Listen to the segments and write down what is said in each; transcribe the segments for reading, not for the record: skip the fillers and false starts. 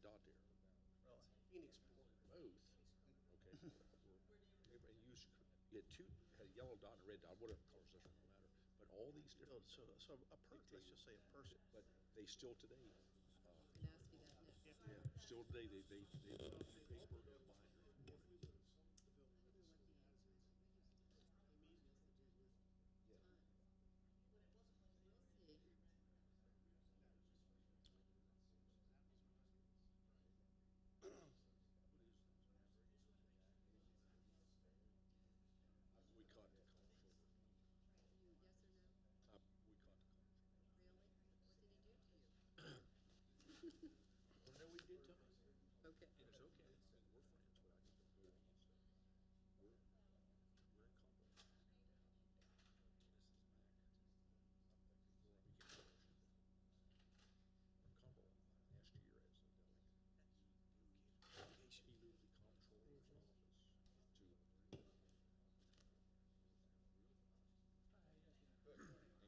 red dot there. Really? Phoenix Board. Both. Okay. And you had two, had a yellow dot and a red dot, whatever colors, doesn't really matter. But all these different. So a person, let's just say a person. But they still today, I was going to ask you that next. yeah, still today, they put a paper in a binder. I don't know what the age limit, we used to, they made us to do Yeah. time. We'll see. I boycott the comptroller. You, yes or no? I boycott the comptroller. Really? What did he do to you? Want to know what he did to me? Okay. And it's okay. We're friends, but I need to go on. So we're in combo. This is Mac. Before I became commissioner. In combo last year as a delegate. He moved the comptroller's office to and Cascade's there, which is fine.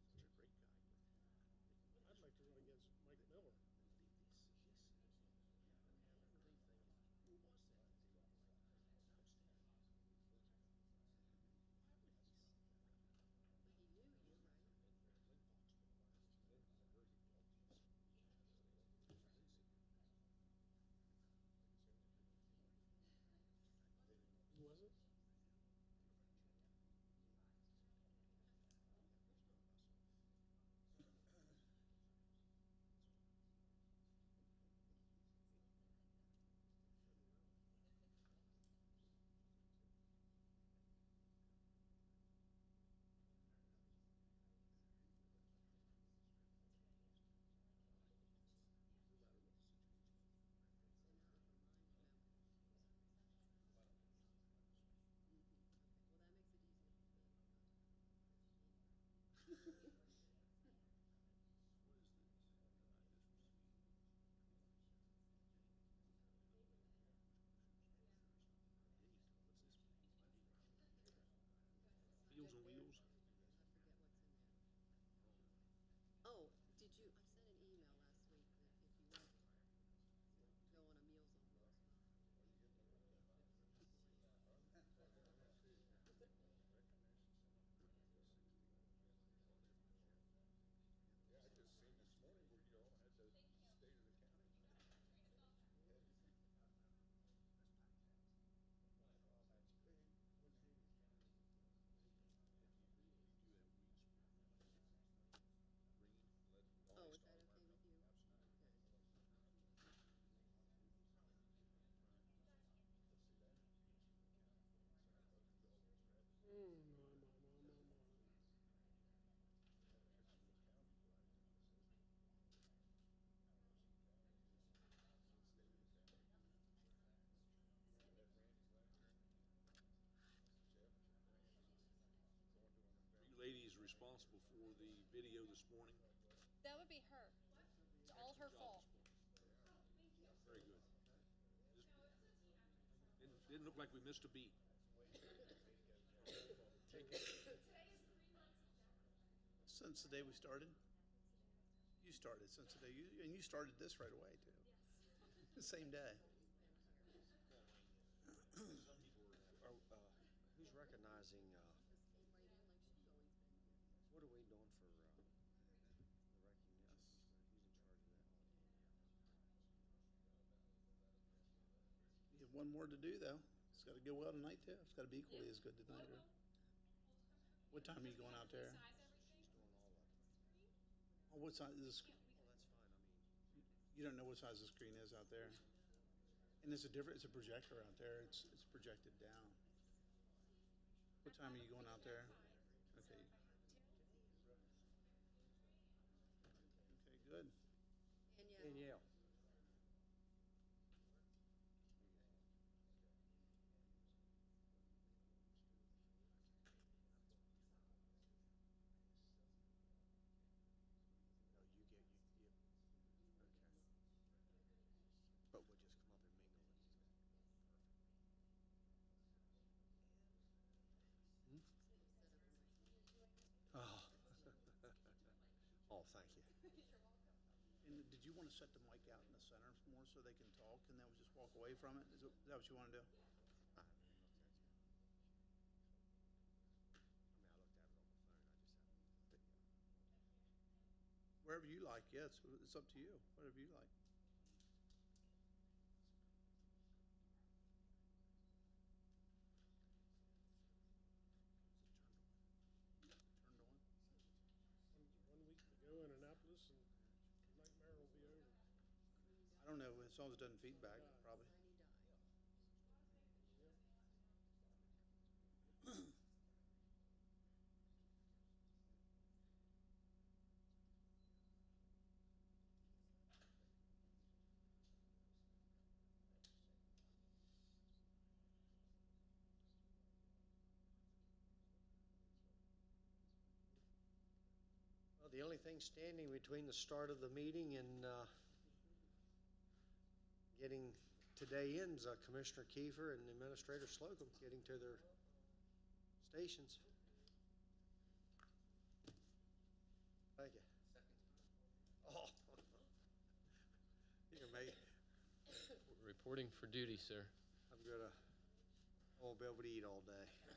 It's over. Such a great guy. I'd like to run against Mike Miller. Who was that? But he knew you, right? Who was it? So now that remind, no. Okay, well, that makes it easier for me not to have to anyway. What is this? I just received. Date. What's this? Meals on Wheels. I forget what's in there. Oh, did you, I sent an email last week that if you want to go on a Meals on Wheels ride. Yeah, I just seen this morning where you all had the state of the county. Do that weeds. Green, let Oh, always is that okay with you? Absolutely. Good. My. You ladies responsible for the video this morning. That would be her. It's all her fault. Very good. Didn't look like we missed a beat. Since the day we started? You started since the day and you started this right away too. The same day. Who's recognizing? She just came right in like she's always been here. What are we doing for the recognition? Who's in charge of that? You have one more to do though. It's got to go well tonight too. It's got to be equally as good tonight. Right? What time are you going out there? She's doing all of it. Oh, what size is the screen? Well, that's fine. I mean, You don't know what size the screen is out there. And it's a different. It's a projector out there. It's projected down. What time are you going out there? Okay. Okay. Good. Danielle. Danielle. No, you get you. Okay. And did you want to set the mic out in the center more so they can talk and then we just walk away from it? Is that what you want to do? I haven't even looked at it yet. I mean, I looked at it on my phone. I just haven't looked at it yet. Wherever you like, yeah, it's up to you, whatever you like. Is it turned on? One week to go in Annapolis, and the nightmare will be over. I don't know, as long as it doesn't feedback, probably. Tiny die. Yep. Well, the only thing standing between the start of the meeting and getting today ends, Commissioner Kiefer and Administrator Slocum getting to their stations. Thank you. Oh, you can make. Reporting for duty, sir. I'm gonna. I won't be able to eat all day. Okay.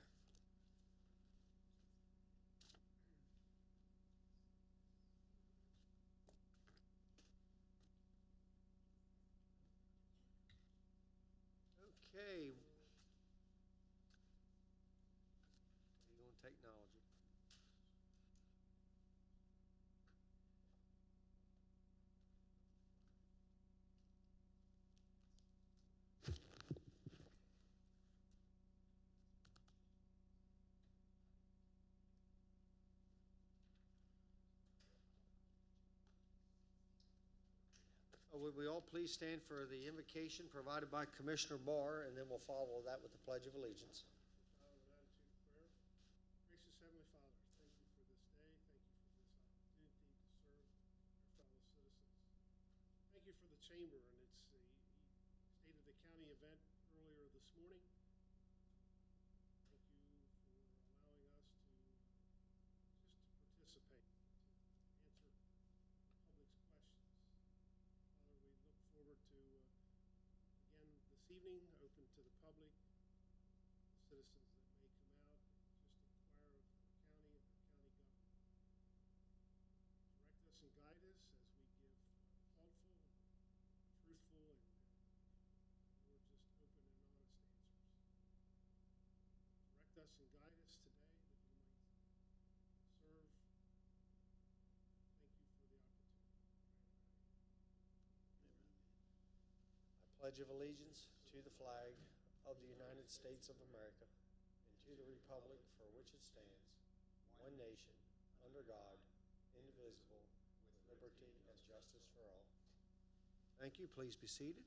What are you on technology? Would we all please stand for the invocation provided by Commissioner Barr, and then we'll follow that with the Pledge of Allegiance. With attitude of prayer. Gracious Heavenly Father, thank you for this day. Thank you for this opportunity to serve our fellow citizens. Thank you for the chamber and its State of the County event earlier this morning. Thank you for allowing us to just to participate, to answer the public's questions. Father, we look forward to, again, this evening, open to the public, the citizens that may come out and just inquire of our county and our county government. Direct us and guide us as we give thoughtful, truthful, and Lord, just open and honest answers. Direct us and guide us today that we might serve. Thank you for the opportunity. Pray in thy name. Amen. I pledge of allegiance to the flag of the United States of America and to the republic for which it stands, one nation, under God, indivisible, with liberty and justice for all. Thank you. Please be seated.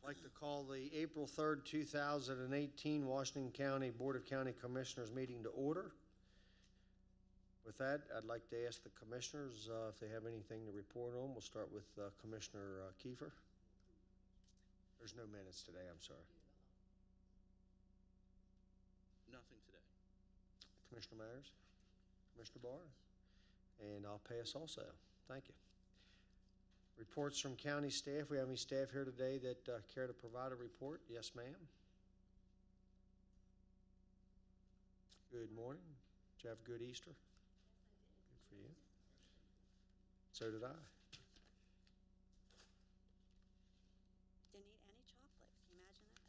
I'd like to call the April 3rd, 2018 Washington County Board of County Commissioners meeting to order. With that, I'd like to ask the commissioners if they have anything to report on. We'll start with Commissioner Kiefer. There's no minutes today, I'm sorry. Nothing today. Commissioner Myers, Commissioner Barr, and I'll pass also. Thank you. Reports from county staff. We have any staff here today that care to provide a report? Yes, ma'am. Good morning. Did you have a good Easter? Good for you. So did I. Didn't eat any chocolate. Can you imagine that?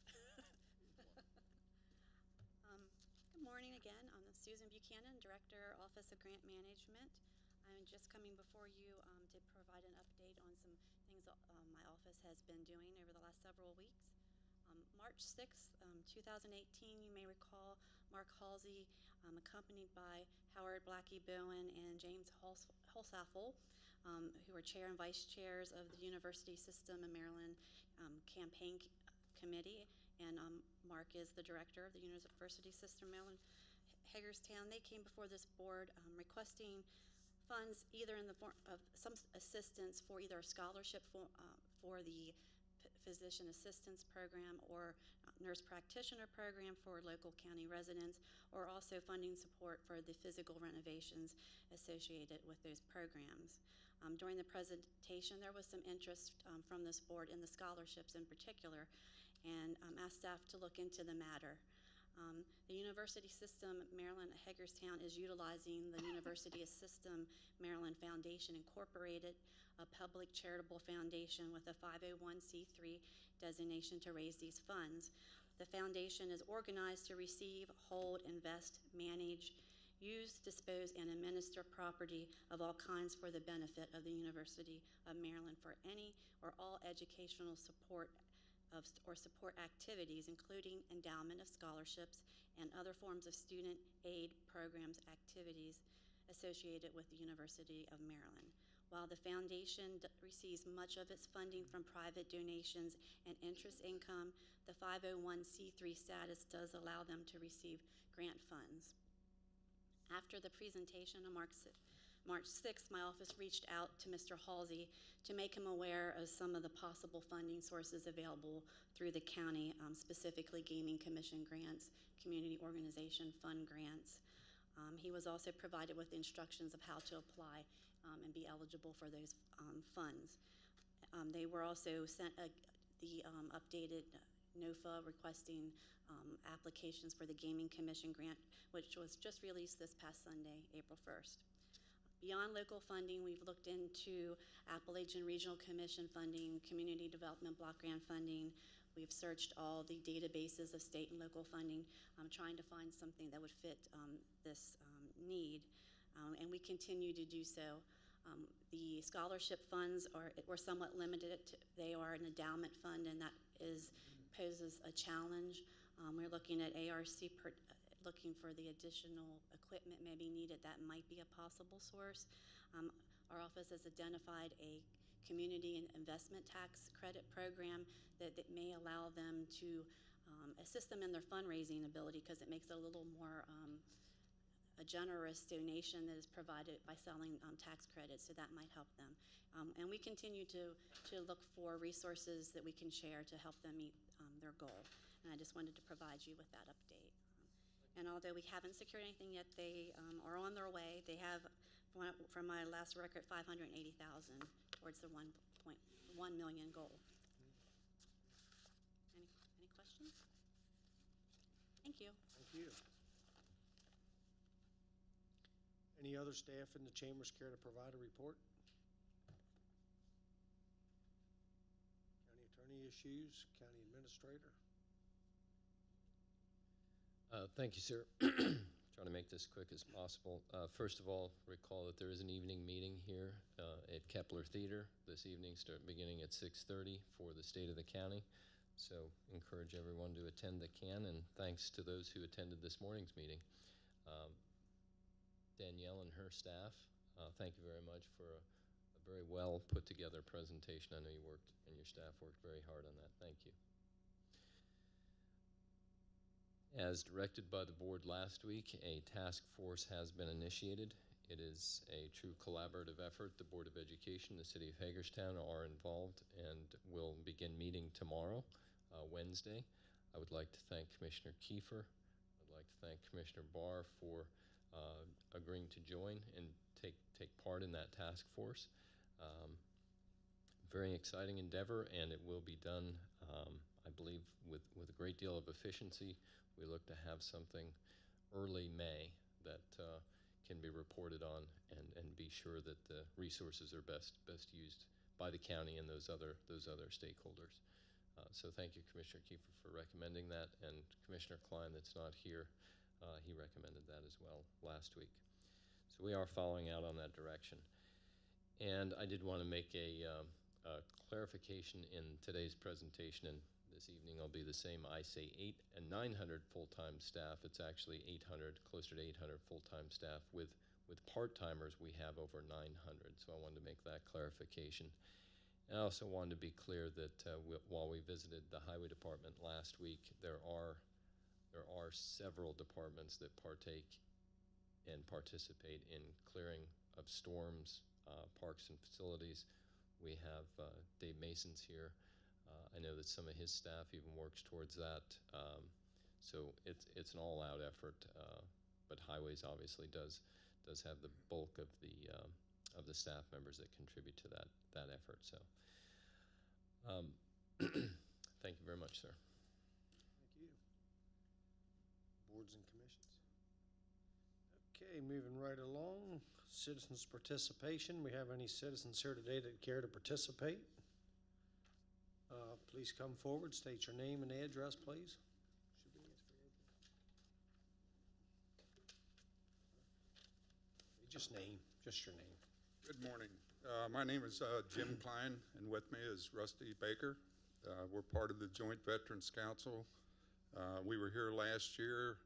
Good morning again. I'm Susan Buchanan, Director, Office of Grant Management. I'm just coming before you to provide an update on some things my office has been doing over the last several weeks. March 6th, 2018, you may recall Mark Halsey, accompanied by Howard Blackie Bowen and James Holsaffel, who are chair and vice chairs of the University System in Maryland Campaign Committee, and Mark is the director of the University System Maryland Hagerstown. They came before this board requesting funds either in the form of some assistance for either a scholarship for the physician assistance program or nurse practitioner program for local county residents, or also funding support for the physical renovations associated with those programs. During the presentation, there was some interest from this board in the scholarships in particular, and asked staff to look into the matter. The University System Maryland Hagerstown is utilizing the University System Maryland Foundation Incorporated, a public charitable foundation with a 501c3 designation to raise these funds. The foundation is organized to receive, hold, invest, manage, use, dispose, and administer property of all kinds for the benefit of the University of Maryland for any or all educational support or support activities, including endowment of scholarships and other forms of student aid programs activities associated with the University of Maryland. While the foundation receives much of its funding from private donations and interest income, the 501c3 status does allow them to receive grant funds. After the presentation on March 6th, my office reached out to Mr. Halsey to make him aware of some of the possible funding sources available through the county, specifically gaming commission grants, community organization fund grants. He was also provided with instructions of how to apply and be eligible for those funds. They were also sent the updated NOFA requesting applications for the Gaming Commission grant, which was just released this past Sunday, April 1st. Beyond local funding, we've looked into Appalachian Regional Commission funding, community development block grant funding. We've searched all the databases of state and local funding, trying to find something that would fit this need, and we continue to do so. The scholarship funds were somewhat limited. They are an endowment fund, and that poses a challenge. We're looking at ARC looking for the additional equipment maybe needed that might be a possible source. Our office has identified a community and investment tax credit program that may allow them to assist them in their fundraising ability, because it makes it a little more a generous donation that is provided by selling tax credits, so that might help them. And we continue to look for resources that we can share to help them meet their goal. And I just wanted to provide you with that update. And although we haven't secured anything yet, they are on their way. They have, from my last record, $580,000 towards the 1.1 million goal. Any questions? Thank you. Thank you. Any other staff in the chambers care to provide a report? County attorney issues, county administrator. Thank you, sir. Trying to make this quick as possible. First of all, recall that there is an evening meeting here at Kepler Theater this evening, beginning at 6:30 for the state of the county. So encourage everyone to attend that can, and thanks to those who attended this morning's meeting. Danielle and her staff, thank you very much for a very well put together presentation. I know you worked and your staff worked very hard on that. Thank you. As directed by the board last week, a task force has been initiated. It is a true collaborative effort. The Board of Education, the City of Hagerstown are involved and will begin meeting tomorrow, Wednesday. I would like to thank Commissioner Kiefer. I'd like to thank Commissioner Barr for agreeing to join and take part in that task force. Very exciting endeavor, and it will be done, I believe, with a great deal of efficiency. We look to have something early May that can be reported on, and be sure that the resources are best used by the county and those other stakeholders. So thank you, Commissioner Kiefer, for recommending that, and Commissioner Klein, that's not here, he recommended that as well last week. So we are following out on that direction. And I did want to make a clarification in today's presentation, and this evening will be the same. I say 800 and 900 full-time staff. It's actually 800, closer to 800 full-time staff. With part-timers, we have over 900. So I wanted to make that clarification. And I also wanted to be clear that while we visited the Highway Department last week, there are several departments that partake and participate in clearing of storms, parks and facilities. We have Dave Mason's here. I know that some of his staff even works towards that. So it's an all-out effort, but highways obviously does have the bulk of the staff members that contribute to that effort. So thank you very much, sir. Thank you. Boards and commissions. Okay, moving right along. Citizens' participation. We have any citizens here today that care to participate? Please come forward, state your name and address, please. Just your name. Good morning. My name is Jim Klein, and with me is Rusty Baker. We're part of the Joint Veterans Council. We were here last year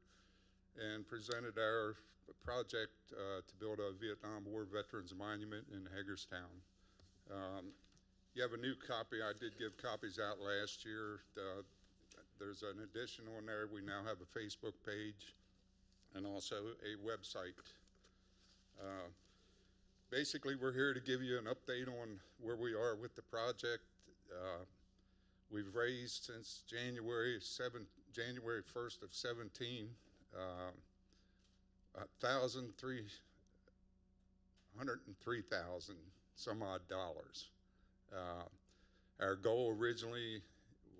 and presented our project to build a Vietnam War Veterans Monument in Hagerstown. You have a new copy. I did give copies out last year. There's an addition on there. We now have a Facebook page and also a website. Basically, we're here to give you an update on where we are with the project. We've raised since January 1st of 17, $103,000 some odd dollars. Our goal originally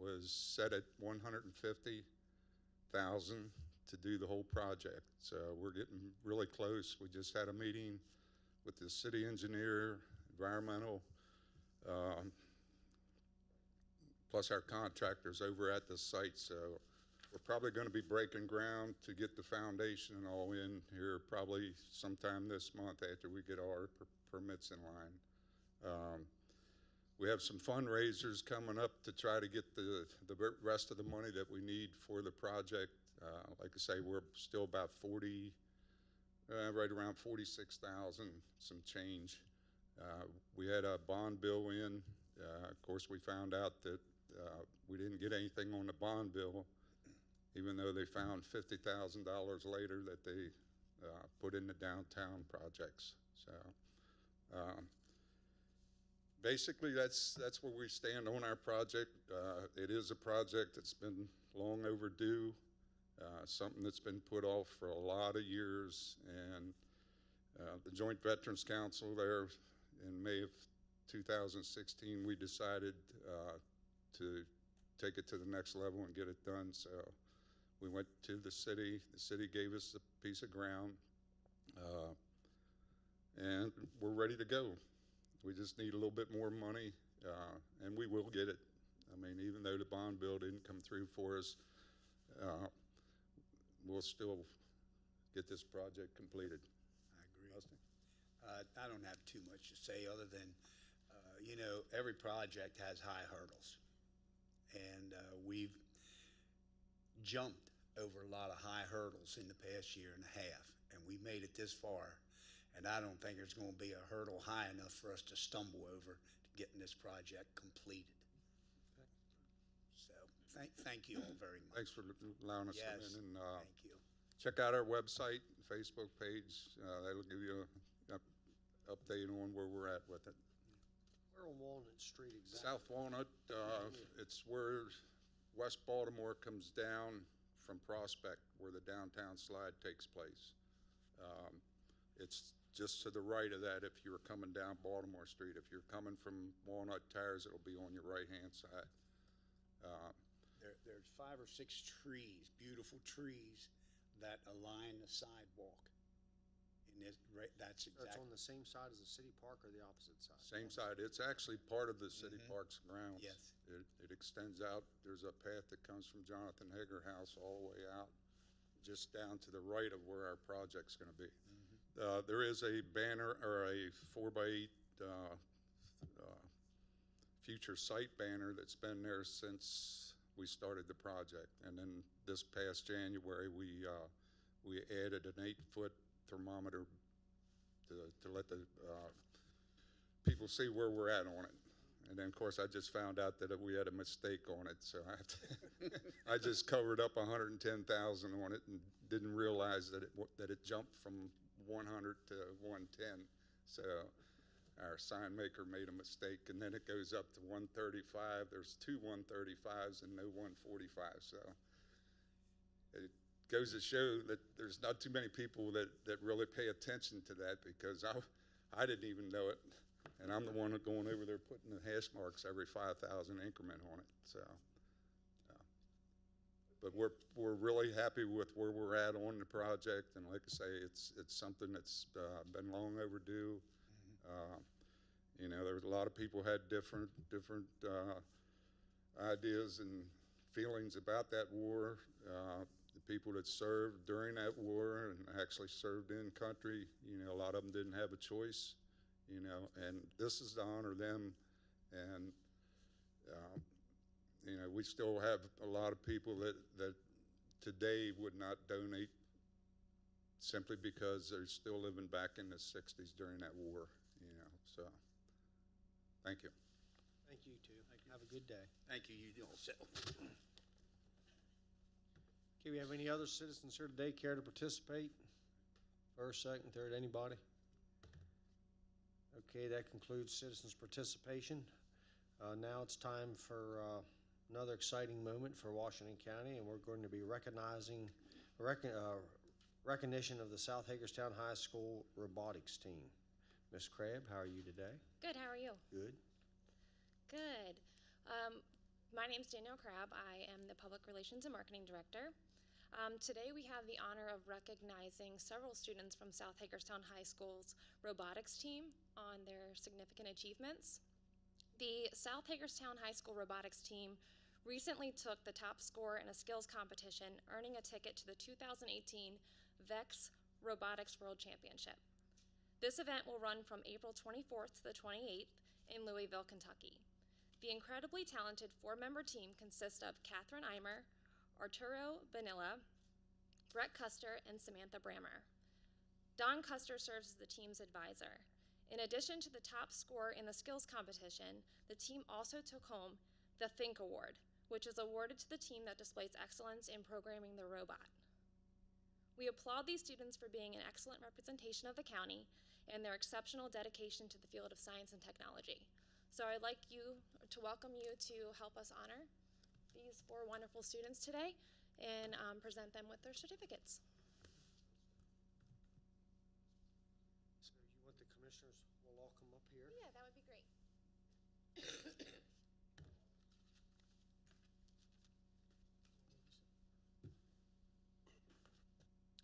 was set at $150,000 to do the whole project. So we're getting really close. We just had a meeting with the city engineer, environmental, plus our contractors over at the site. So we're probably going to be breaking ground to get the foundation and all in here probably sometime this month after we get our permits in line. We have some fundraisers coming up to try to get the rest of the money that we need for the project. Like I say, we're still about right around 46,000, some change. We had a bond bill in. Of course, we found out that we didn't get anything on the bond bill, even though they found $50,000 later that they put in the downtown projects. So basically, that's where we stand on our project. It is a project that's been long overdue. Something that's been put off for a lot of years, and the Joint Veterans Council there in May of 2016, we decided to take it to the next level and get it done. So we went to the city gave us a piece of ground, and we're ready to go. We just need a little bit more money, and we will get it. I mean, even though the bond bill didn't come through for us, we'll still get this project completed. I agree. I don't have too much to say other than, every project has high hurdles. And we've jumped over a lot of high hurdles in the past year and a half. And we made it this far. And I don't think there's going to be a hurdle high enough for us to stumble over to getting this project completed. So thank you all very much. Thanks for allowing us to come in. And, thank you. check out our website, Facebook page. That'll give you an update on where we're at with it. Where on Walnut Street exactly? South Walnut, it's where West Baltimore comes down from Prospect, where the downtown slide takes place. It's just to the right of that if you were coming down Baltimore Street. If you're coming from Walnut Tires, it'll be on your right-hand side. There's 5 or 6 trees, beautiful trees, that align the sidewalk. And that's exactly. That's on the same side as the city park or the opposite side? Same side. It's actually part of the city park's grounds. Yes. It extends out. There's a path that comes from Jonathan Hager House all the way out, just down to the right of where our project's going to be. There is a banner or a 4x8 future site banner that's been there since we started the project. And then this past January, we added an 8-foot thermometer to let the people see where we're at on it. And then, of course, I just found out that we had a mistake on it, so I just covered up 110,000 on it and didn't realize that it jumped from 100 to 110. So our sign maker made a mistake, and then it goes up to 135. There's two 135s and no 145. So it goes to show that there's not too many people that really pay attention to that, because I didn't even know it. And I'm the one going over there putting the hash marks every 5,000 increment on it. So, but we're really happy with where we're at on the project. And like I say, it's something that's been long overdue. You know, there's a lot of people had different ideas and feelings about that war. The people that served during that war and actually served in country, you know, a lot of them didn't have a choice. You know, and this is to honor them. And you know, we still have a lot of people that today would not donate simply because they're still living back in the 60s during that war, you know. So thank you. Thank you, too. Have a good day. Thank you. You also. Okay, we have any other citizens here today care to participate? First, second, third, anybody? Okay, that concludes citizens' participation. Now it's time for another exciting moment for Washington County, and we're going to be recognition of the South Hagerstown High School robotics team. Ms. Crabb, how are you today? Good, how are you? Good. Good. My name's Danielle Crabb. I am the Public Relations and Marketing Director. Today we have the honor of recognizing several students from South Hagerstown High School's robotics team on their significant achievements. The South Hagerstown High School robotics team recently took the top score in a skills competition, earning a ticket to the 2018 VEX Robotics World Championship. This event will run from April 24th to the 28th in Louisville, Kentucky. The incredibly talented four-member team consists of Catherine Eimer, Arturo Vanilla, Brett Custer, and Samantha Brammer. Don Custer serves as the team's advisor. In addition to the top score in the skills competition, the team also took home the Think Award, which is awarded to the team that displays excellence in programming the robot. We applaud these students for being an excellent representation of the county and their exceptional dedication to the field of science and technology. So I'd like to welcome you to help us honor these four wonderful students today and present them with their certificates. So you want the commissioners will all come up here? Yeah, that would be great.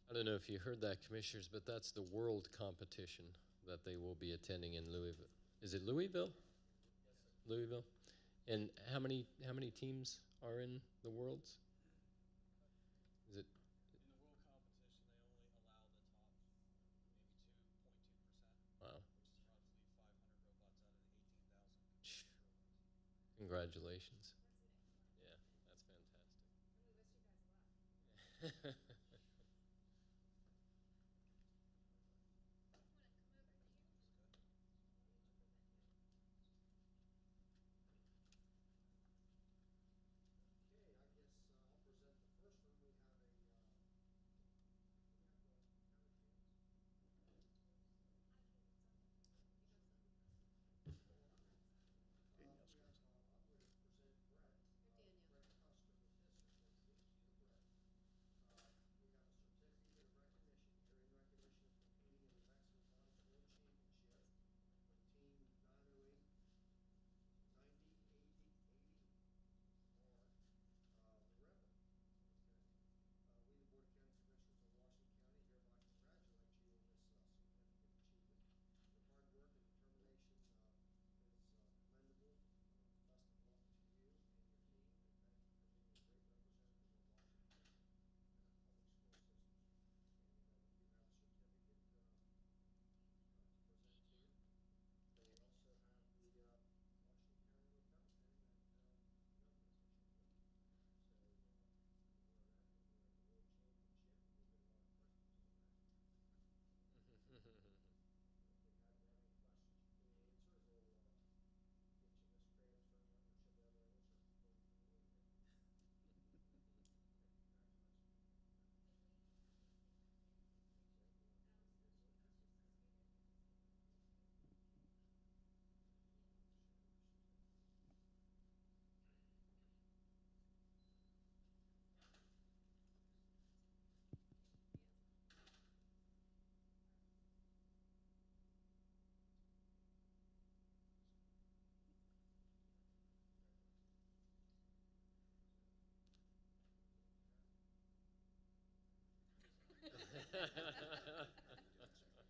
I don't know if you heard that, Commissioners, but that's the world competition that they will be attending in Louisville. Is it Louisville? Yes, sir. Louisville. And how many teams are in the Worlds? Is it? In the world competition, they only allow the top maybe 2.2%. Wow. Which is roughly 500 robots out of the 18,000 robots. Congratulations. Yeah, that's fantastic. And we wish you guys luck. Okay, I guess I'll present the first one. We have a, I'm going to present Brett, You're Danielle. Brett Custer with his certificate. Here, Brett.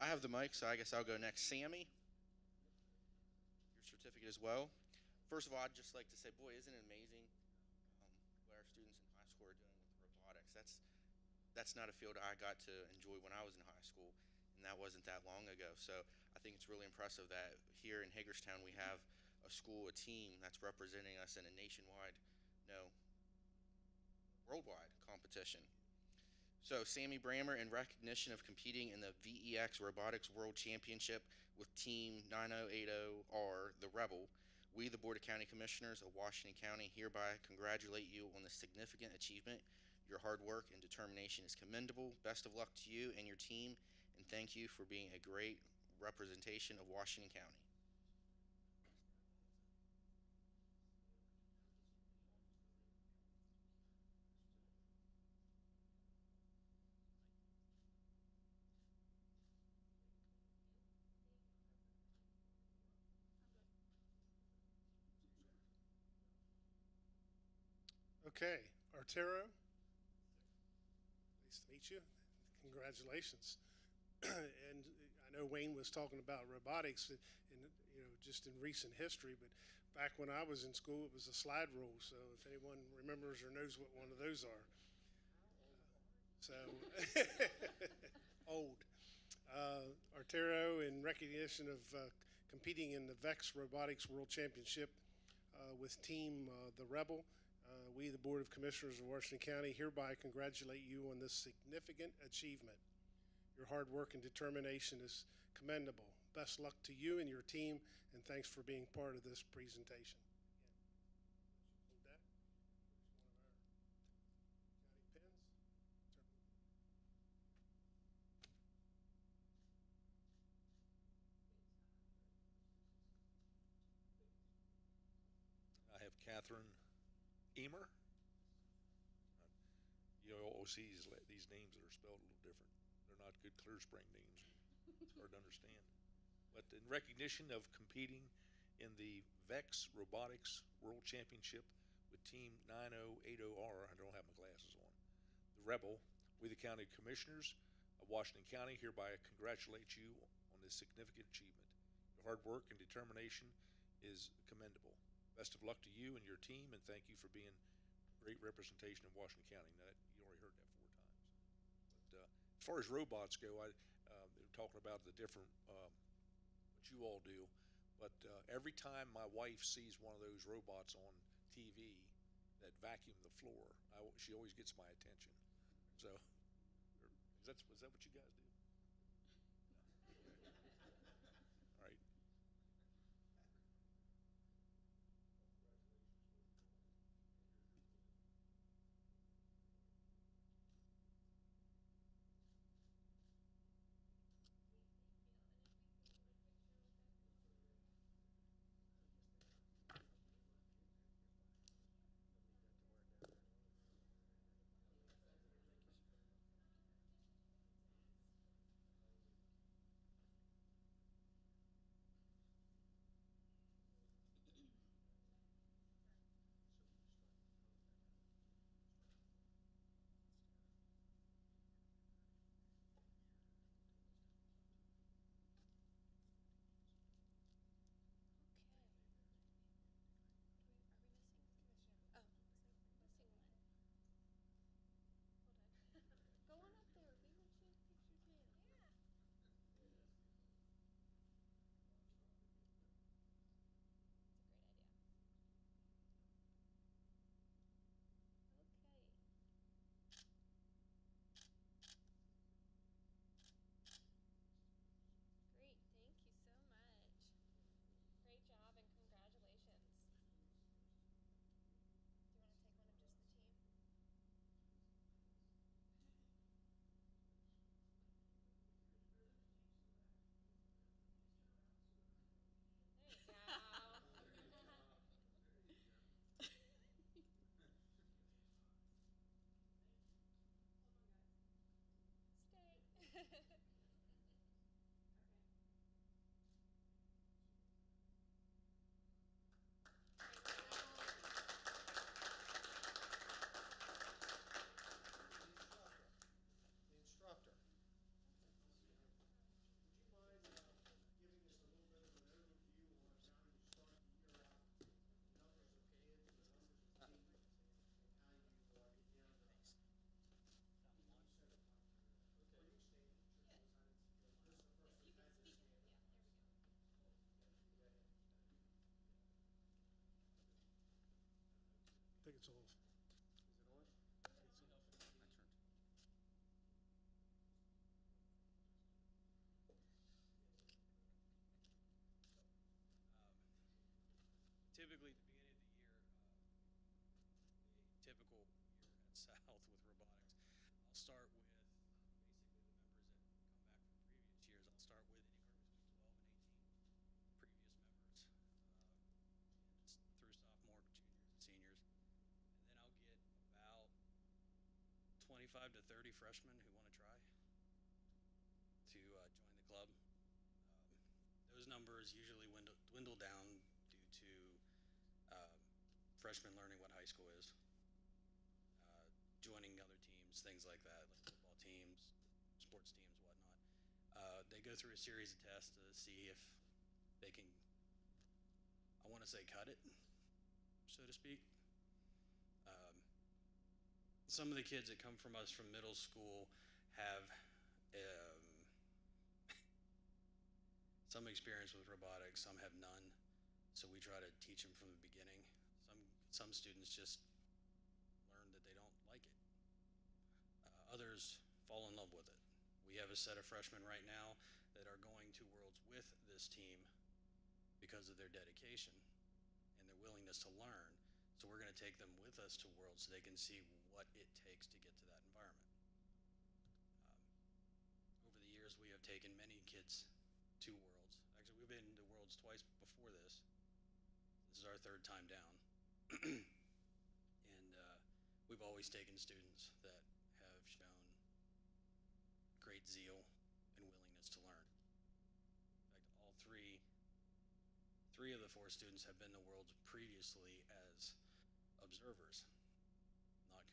I have the mic, so I guess I'll go next. Sammy, your certificate as well. First of all, I'd just like to say, boy, isn't it amazing what our students in high school are doing with robotics? That's not a field I got to enjoy when I was in high school, and that wasn't that long ago. So I think it's really impressive that here in Hagerstown we have a school, a team that's representing us in a nationwide, no, worldwide competition. So Sammy Brammer, in recognition of competing in the VEX Robotics World Championship with Team 9080R, the Rebel, we, the Board of County Commissioners of Washington County, hereby congratulate you on this significant achievement. Your hard work and determination is commendable. Best of luck to you and your team, and thank you for being a great representation of Washington County. Okay, Artero, nice to meet you. Congratulations. And I know Wayne was talking about robotics in, just in recent history, but back when I was in school, it was a slide rule. So if anyone remembers or knows what one of those are, so old. Artero, in recognition of competing in the VEX Robotics World Championship with Team the Rebel, we, the Board of Commissioners of Washington County, hereby congratulate you on this significant achievement. Your hard work and determination is commendable. Best luck to you and your team, and thanks for being part of this presentation. Hold that. There's one of our county pins. I have Catherine Emer. You always see these names that are spelled a little different. They're not good Clear Spring names. It's hard to understand. But in recognition of competing in the VEX Robotics World Championship with Team 9080R, I don't have my glasses on, the Rebel, we, the County Commissioners of Washington County, hereby congratulate you on this significant achievement. Your hard work and determination is commendable. Best of luck to you and your team, and thank you for being a great representation of Washington County. Now, you already heard that 4 times. But as far as robots go, they were talking about the different, what you all do, but every time my wife sees one of those robots on TV that vacuum the floor, she always gets my attention. So, is that what you guys do? All right. start with basically the members that come back from previous years. I'll start with anywhere between 12 and 18 previous members, through sophomore, juniors, and seniors. And then I'll get about 25 to 30 freshmen who want to try to join the club. Those numbers usually dwindle down due to freshmen learning what high school is, joining other teams, things like that, like football teams, sports teams, whatnot. They go through a series of tests to see if they can, I want to say, cut it, so to speak. Some of the kids that come from us from middle school have some experience with robotics, some have none. So we try to teach them from the beginning. Some students just learn that they don't like it. Others fall in love with it. We have a set of freshmen right now that are going to Worlds with this team because of their dedication and their willingness to learn. So we're going to take them with us to Worlds so they can see what it takes to get to that environment. Over the years, we have taken many kids to Worlds. Actually, we've been to Worlds twice before this. This is our third time down. And we've always taken students that have shown great zeal and willingness to learn. In fact, all three of the 4 students have been to Worlds previously as observers, not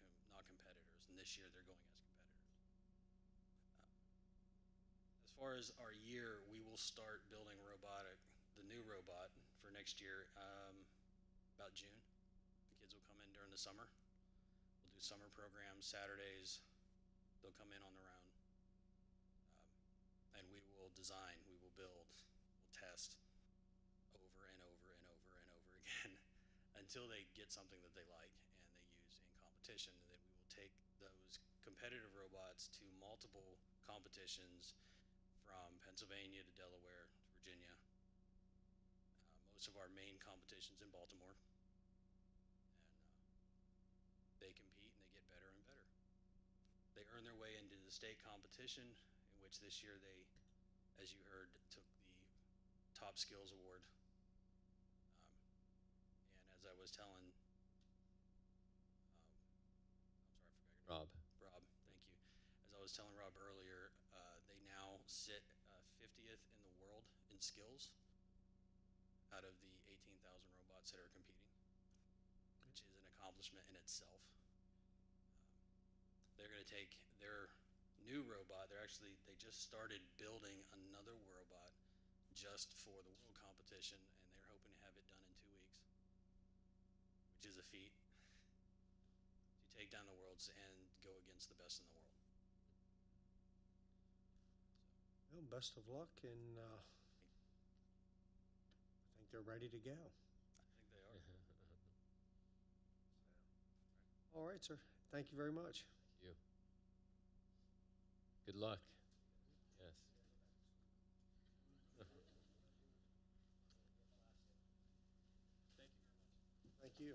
competitors, and this year they're going as competitors. As far as our year, we will start building the new robot for next year about June. The kids will come in during the summer. We'll do summer programs, Saturdays. They'll come in on their own. And we will design, we will build, we'll test over and over and over and over again until they get something that they like and they use in competition. And then we will take those competitive robots to multiple competitions from Pennsylvania to Delaware to Virginia. Most of our main competitions in Baltimore. And they compete and they get better and better. They earn their way into the state competition, in which this year they, as you heard, took the Top Skills Award. And as I was telling, I'm sorry, I forgot your name. Rob, thank you. As I was telling Rob earlier, they now sit 50th in the world in skills out of the 18,000 robots that are competing, which is an accomplishment in itself. They're going to take their new robot. They just started building another robot just for the world competition, and they're hoping to have it done in 2 weeks, which is a feat to take down the worlds and go against the best in the world. Well, best of luck, and I think they're ready to go. I think they are. All right, sir. Thank you very much. Thank you. Good luck. Yes. Thank you.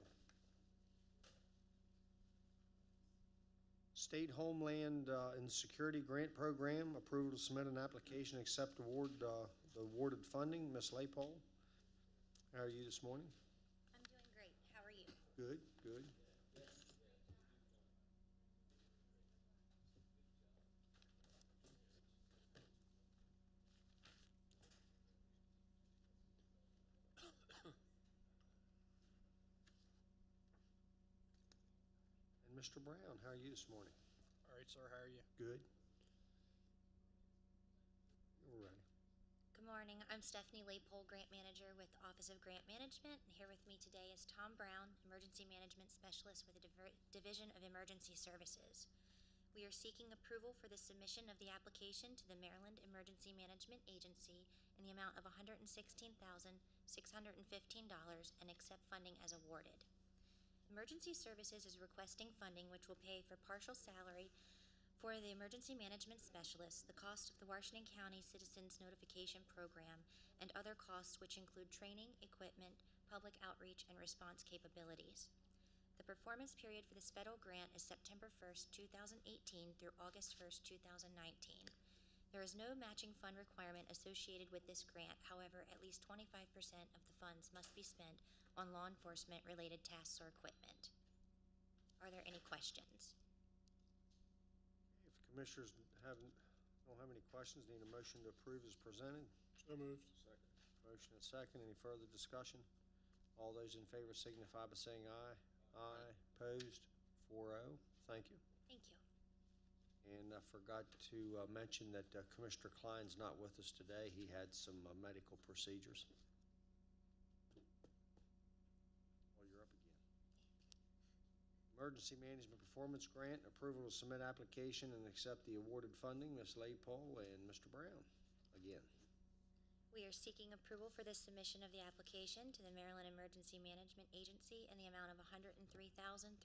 State Homeland and Security Grant Program, approval to submit an application, accept award, the awarded funding. Ms. Laypole, how are you this morning? I'm doing great. How are you? Good, good. And Mr. Brown, how are you this morning? All right, sir. How are you? Good. We're ready. Good morning. I'm Stephanie Laypole, Grant Manager with the Office of Grant Management. And here with me today is Tom Brown, Emergency Management Specialist with the Division of Emergency Services. We are seeking approval for the submission of the application to the Maryland Emergency Management Agency in the amount of $116,615 and accept funding as awarded. Emergency Services is requesting funding which will pay for partial salary for the Emergency Management Specialist, the cost of the Washington County Citizens Notification Program, and other costs which include training, equipment, public outreach, and response capabilities. The performance period for this federal grant is September 1st, 2018 through August 1st, 2019. There is no matching fund requirement associated with this grant. However, at least 25% of the funds must be spent on law enforcement related tasks or equipment. Are there any questions? If commissioners don't have any questions, need a motion to approve as presented. So moved. Second. Motion and second. Any further discussion? All those in favor signify by saying aye. Aye. Opposed? 4-0. Thank you. Thank you. And I forgot to mention that Commissioner Klein's not with us today. He had some medical procedures. Well, you're up again. Emergency Management Performance Grant, approval to submit application and accept the awarded funding. Ms. Laypole and Mr. Brown, again. We are seeking approval for the submission of the application to the Maryland Emergency Management Agency in the amount of $103,381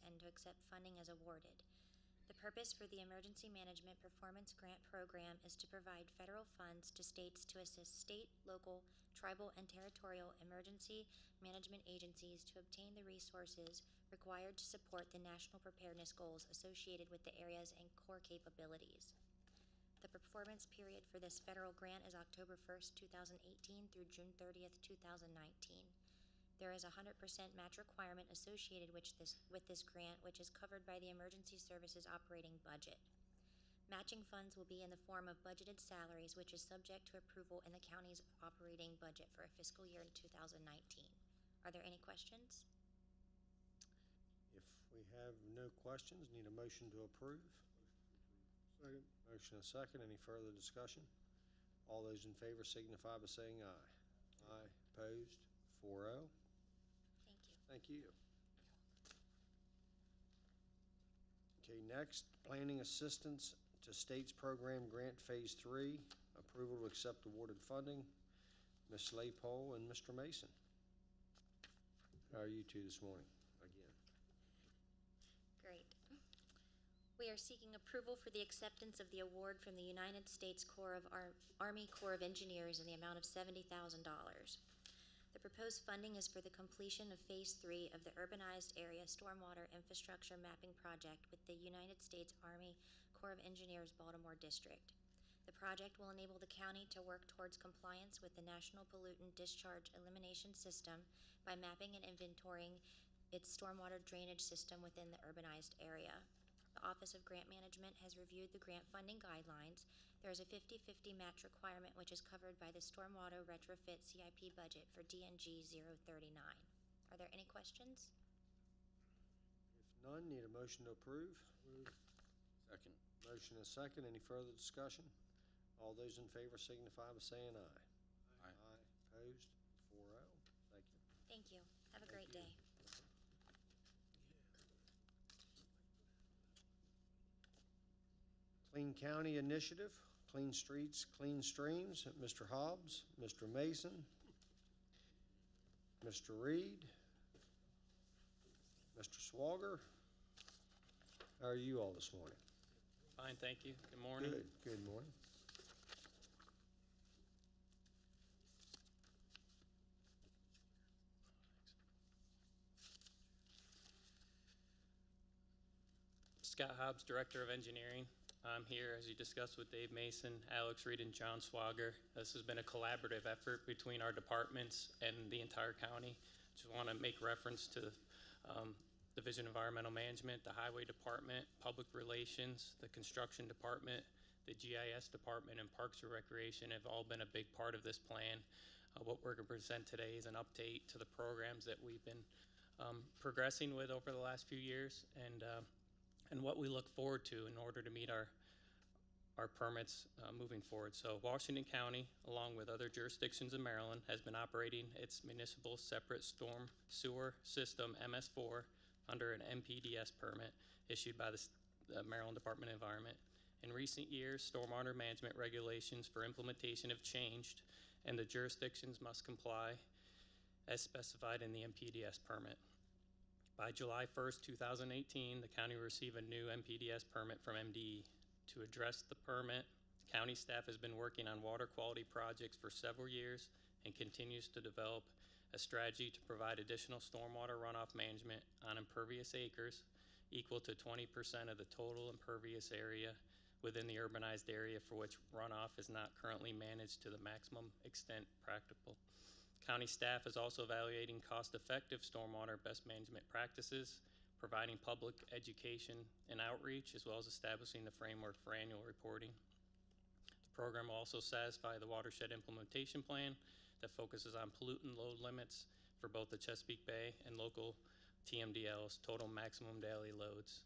and to accept funding as awarded. The purpose for the Emergency Management Performance Grant Program is to provide federal funds to states to assist state, local, tribal, and territorial emergency management agencies to obtain the resources required to support the national preparedness goals associated with the areas and core capabilities. The performance period for this federal grant is October 1st, 2018 through June 30th, 2019. There is a 100% match requirement associated with this grant, which is covered by the Emergency Services operating budget. Matching funds will be in the form of budgeted salaries, which is subject to approval in the county's operating budget for a fiscal year in 2019. Are there any questions? If we have no questions, need a motion to approve. Second. Motion and second. Any further discussion? All those in favor signify by saying aye. Aye. Opposed? 4-0. Thank you. Thank you. Okay, next, Planning Assistance to States Program Grant Phase 3. Approval to accept awarded funding. Ms. Laypole and Mr. Mason. How are you two this morning? Again. Great. We are seeking approval for the acceptance of the award from the United States Army Corps of Engineers in the amount of $70,000. The proposed funding is for the completion of Phase 3 of the Urbanized Area Stormwater Infrastructure Mapping Project with the United States Army Corps of Engineers Baltimore District. The project will enable the county to work towards compliance with the National Pollutant Discharge Elimination System by mapping and inventorying its stormwater drainage system within the urbanized area. The Office of Grant Management has reviewed the grant funding guidelines. There is a 50-50 match requirement, which is covered by the Stormwater Retrofit CIP budget for DNG 039. Are there any questions? If none, need a motion to approve. Move. Second. Motion and second. Any further discussion? All those in favor signify by saying aye. Aye. Aye. Opposed? 4-0. Thank you. Thank you. Have a great you. day. Clean County Initiative, Clean Streets, Clean Streams. Mr. Hobbs, Mr. Mason, Mr. Reed, Mr. Swager. How are you all this morning? Fine, thank you. Good morning. Good. Good morning. Scott Hobbs, Director of Engineering. I'm here, as you discussed, with Dave Mason, Alex Reed, and John Swager. This has been a collaborative effort between our departments and the entire county. Just want to make reference to Division of Environmental Management, the Highway Department, Public Relations, the Construction Department, the GIS Department, and Parks and Recreation have all been a big part of this plan. What we're going to present today is an update to the programs that we've been progressing with over the last few years, and what we look forward to in order to meet our permits moving forward. So Washington County, along with other jurisdictions in Maryland, has been operating its municipal separate storm sewer system, MS4, under an NPDES permit issued by the Maryland Department of Environment. In recent years, stormwater management regulations for implementation have changed, and the jurisdictions must comply as specified in the NPDES permit. By July 1st, 2018, the county will receive a new NPDES permit from MDE. To address the permit, county staff has been working on water quality projects for several years and continues to develop a strategy to provide additional stormwater runoff management on impervious acres equal to 20% of the total impervious area within the urbanized area for which runoff is not currently managed to the maximum extent practicable. County staff is also evaluating cost-effective stormwater best management practices, providing public education and outreach, as well as establishing the framework for annual reporting. The program will also satisfy the watershed implementation plan that focuses on pollutant load limits for both the Chesapeake Bay and local TMDLs, total maximum daily loads.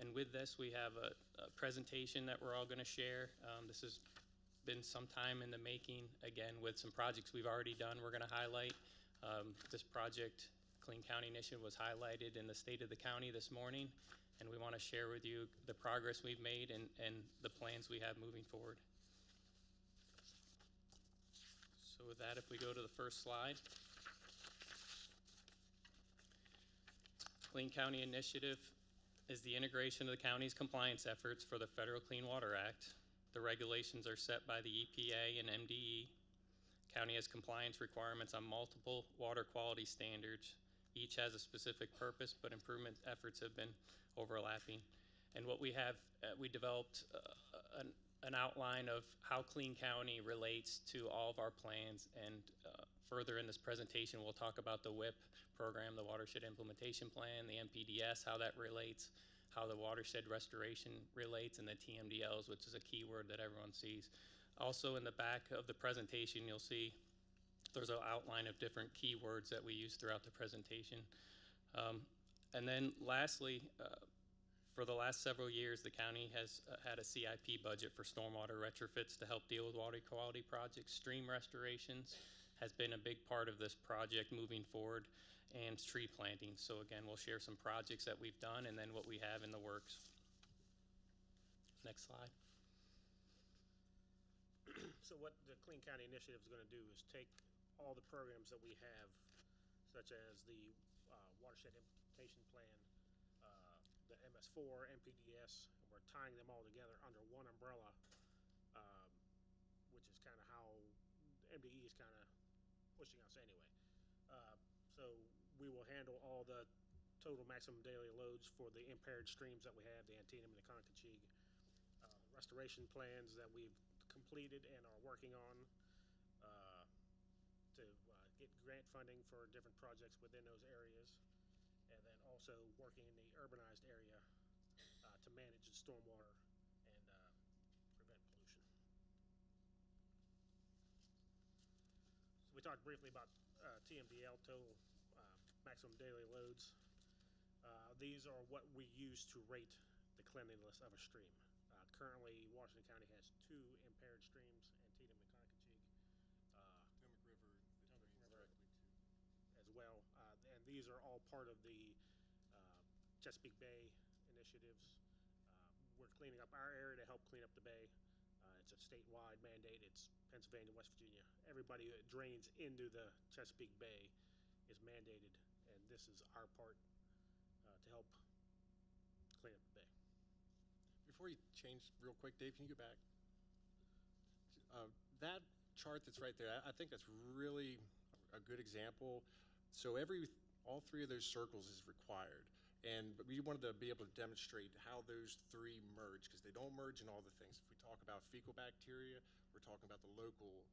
And with this, we have a presentation that we're all going to share. This has been some time in the making, again, with some projects we've already done we're going to highlight. This project, Clean County Initiative, was highlighted in the State of the County this morning, and we want to share with you the progress we've made and the plans we have moving forward. So with that, if we go to the first slide. Clean County Initiative is the integration of the county's compliance efforts for the Federal Clean Water Act. The regulations are set by the EPA and MDE. County has compliance requirements on multiple water quality standards. Each has a specific purpose, but improvement efforts have been overlapping. And what we have, we developed an outline of how Clean County relates to all of our plans, and further in this presentation we'll talk about the WIP program, the Watershed Implementation Plan, the NPDES, how that relates, how the watershed restoration relates, and the TMDLs, which is a key word that everyone sees. Also in the back of the presentation you'll see there's an outline of different keywords that we use throughout the presentation. And then lastly, for the last several years, the county has had a CIP budget for stormwater retrofits to help deal with water quality projects. Stream restorations has been a big part of this project moving forward, and tree planting. So again, we'll share some projects that we've done and then what we have in the works. Next slide. So what the Clean County Initiative is going to do is take all the programs that we have, such as the Watershed Implementation Plan, the MS4, NPDES, and we're tying them all together under one umbrella, which is kind of how MDE is kind of pushing us anyway. So we will handle all the total maximum daily loads for the impaired streams that we have, the Antietam and the Conococheague, restoration plans that we've completed and are working on to get grant funding for different projects within those areas, and then also working in the urbanized area to manage the stormwater and prevent pollution. So we talked briefly about TMDL, total maximum daily loads. These are what we use to rate the cleanliness of a stream. Currently, Washington County has 2 impaired streams, Antietam and Conococheague. Potomac River directly to. As well. And these are all part of the Chesapeake Bay initiatives. We're cleaning up our area to help clean up the bay. It's a statewide mandate. It's Pennsylvania, West Virginia. Everybody that drains into the Chesapeake Bay is mandated, and this is our part to help clean up the bay. Before you change real quick, Dave, can you go back? That chart that's right there, I think that's really a good example. So all 3 of those circles is required. But we wanted to be able to demonstrate how those 3 merge, because they don't merge in all the things. If we talk about fecal bacteria, we're talking about the local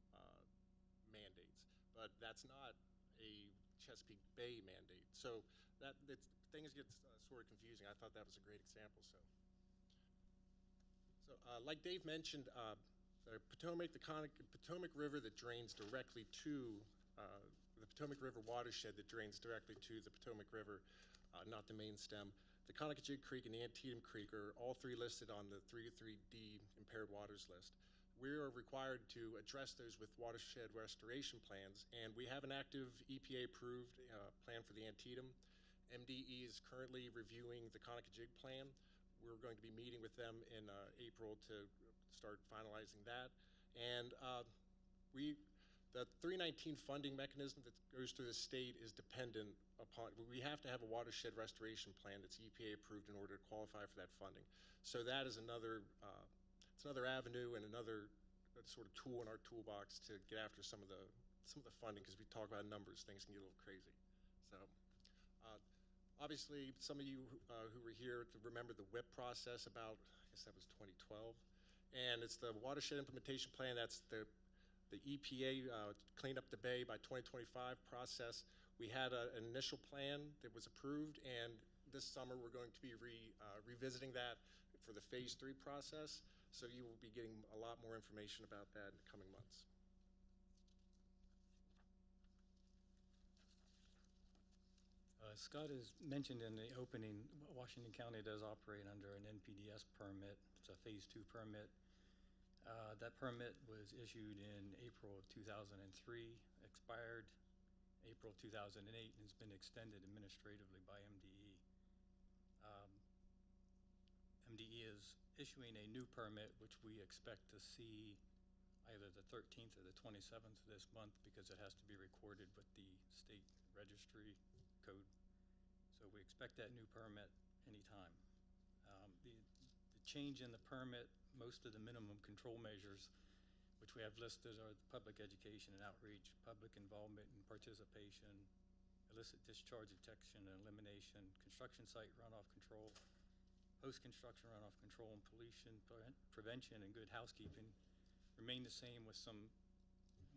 mandates. But that's not a Chesapeake Bay mandate. So things get sort of confusing. I thought that was a great example. So like Dave mentioned, the Potomac River that drains directly to the Potomac River watershed that drains directly to the Potomac River, not the main stem. The Conococheague Creek and the Antietam Creek are all 3 listed on the 303D impaired waters list. We are required to address those with watershed restoration plans, and we have an active EPA-approved plan for the Antietam. MDE is currently reviewing the Conococheague plan. We're going to be meeting with them in April to start finalizing that. And the 319 funding mechanism that goes through the state is dependent upon, we have to have a watershed restoration plan that's EPA approved in order to qualify for that funding. So that is it's another avenue and another sort of tool in our toolbox to get after some of some of the funding, because we talk about numbers, things can get a little crazy. So obviously, some of you who were here to remember the WIP process about, I guess that was 2012. And it's the watershed implementation plan. That's the EPA clean up the bay by 2025 process. We had an initial plan that was approved, and this summer we're going to be revisiting that for the phase 3 process. So you will be getting a lot more information about that in the coming months. Scott has mentioned in the opening, Washington County does operate under an NPDES permit. It's a phase 2 permit. That permit was issued in April of 2003, expired April 2008, and has been extended administratively by MDE. MDE is issuing a new permit, which we expect to see either the 13th or the 27th of this month, because it has to be recorded with the state registry code. So we expect that new permit anytime. The change in the permit, most of the minimum control measures, which we have listed, are public education and outreach, public involvement and participation, illicit discharge detection and elimination, construction site runoff control, post-construction runoff control, and pollution prevention and good housekeeping remain the same, with some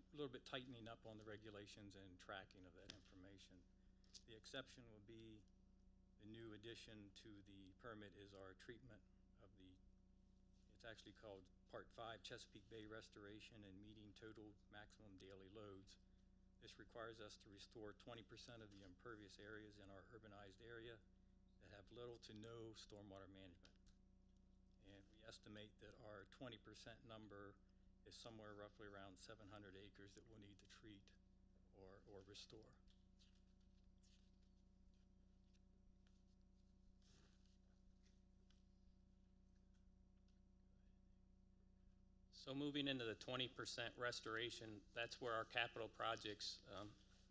a little bit tightening up on the regulations and tracking of that information. The exception will be the new addition to the permit is our treatment of the, it's actually called Part 5, Chesapeake Bay Restoration and Meeting Total Maximum Daily Loads. This requires us to restore 20% of the impervious areas in our urbanized area that have little to no stormwater management. And we estimate that our 20% number is somewhere roughly around 700 acres that we'll need to treat or restore. So moving into the 20% restoration, that's where our capital projects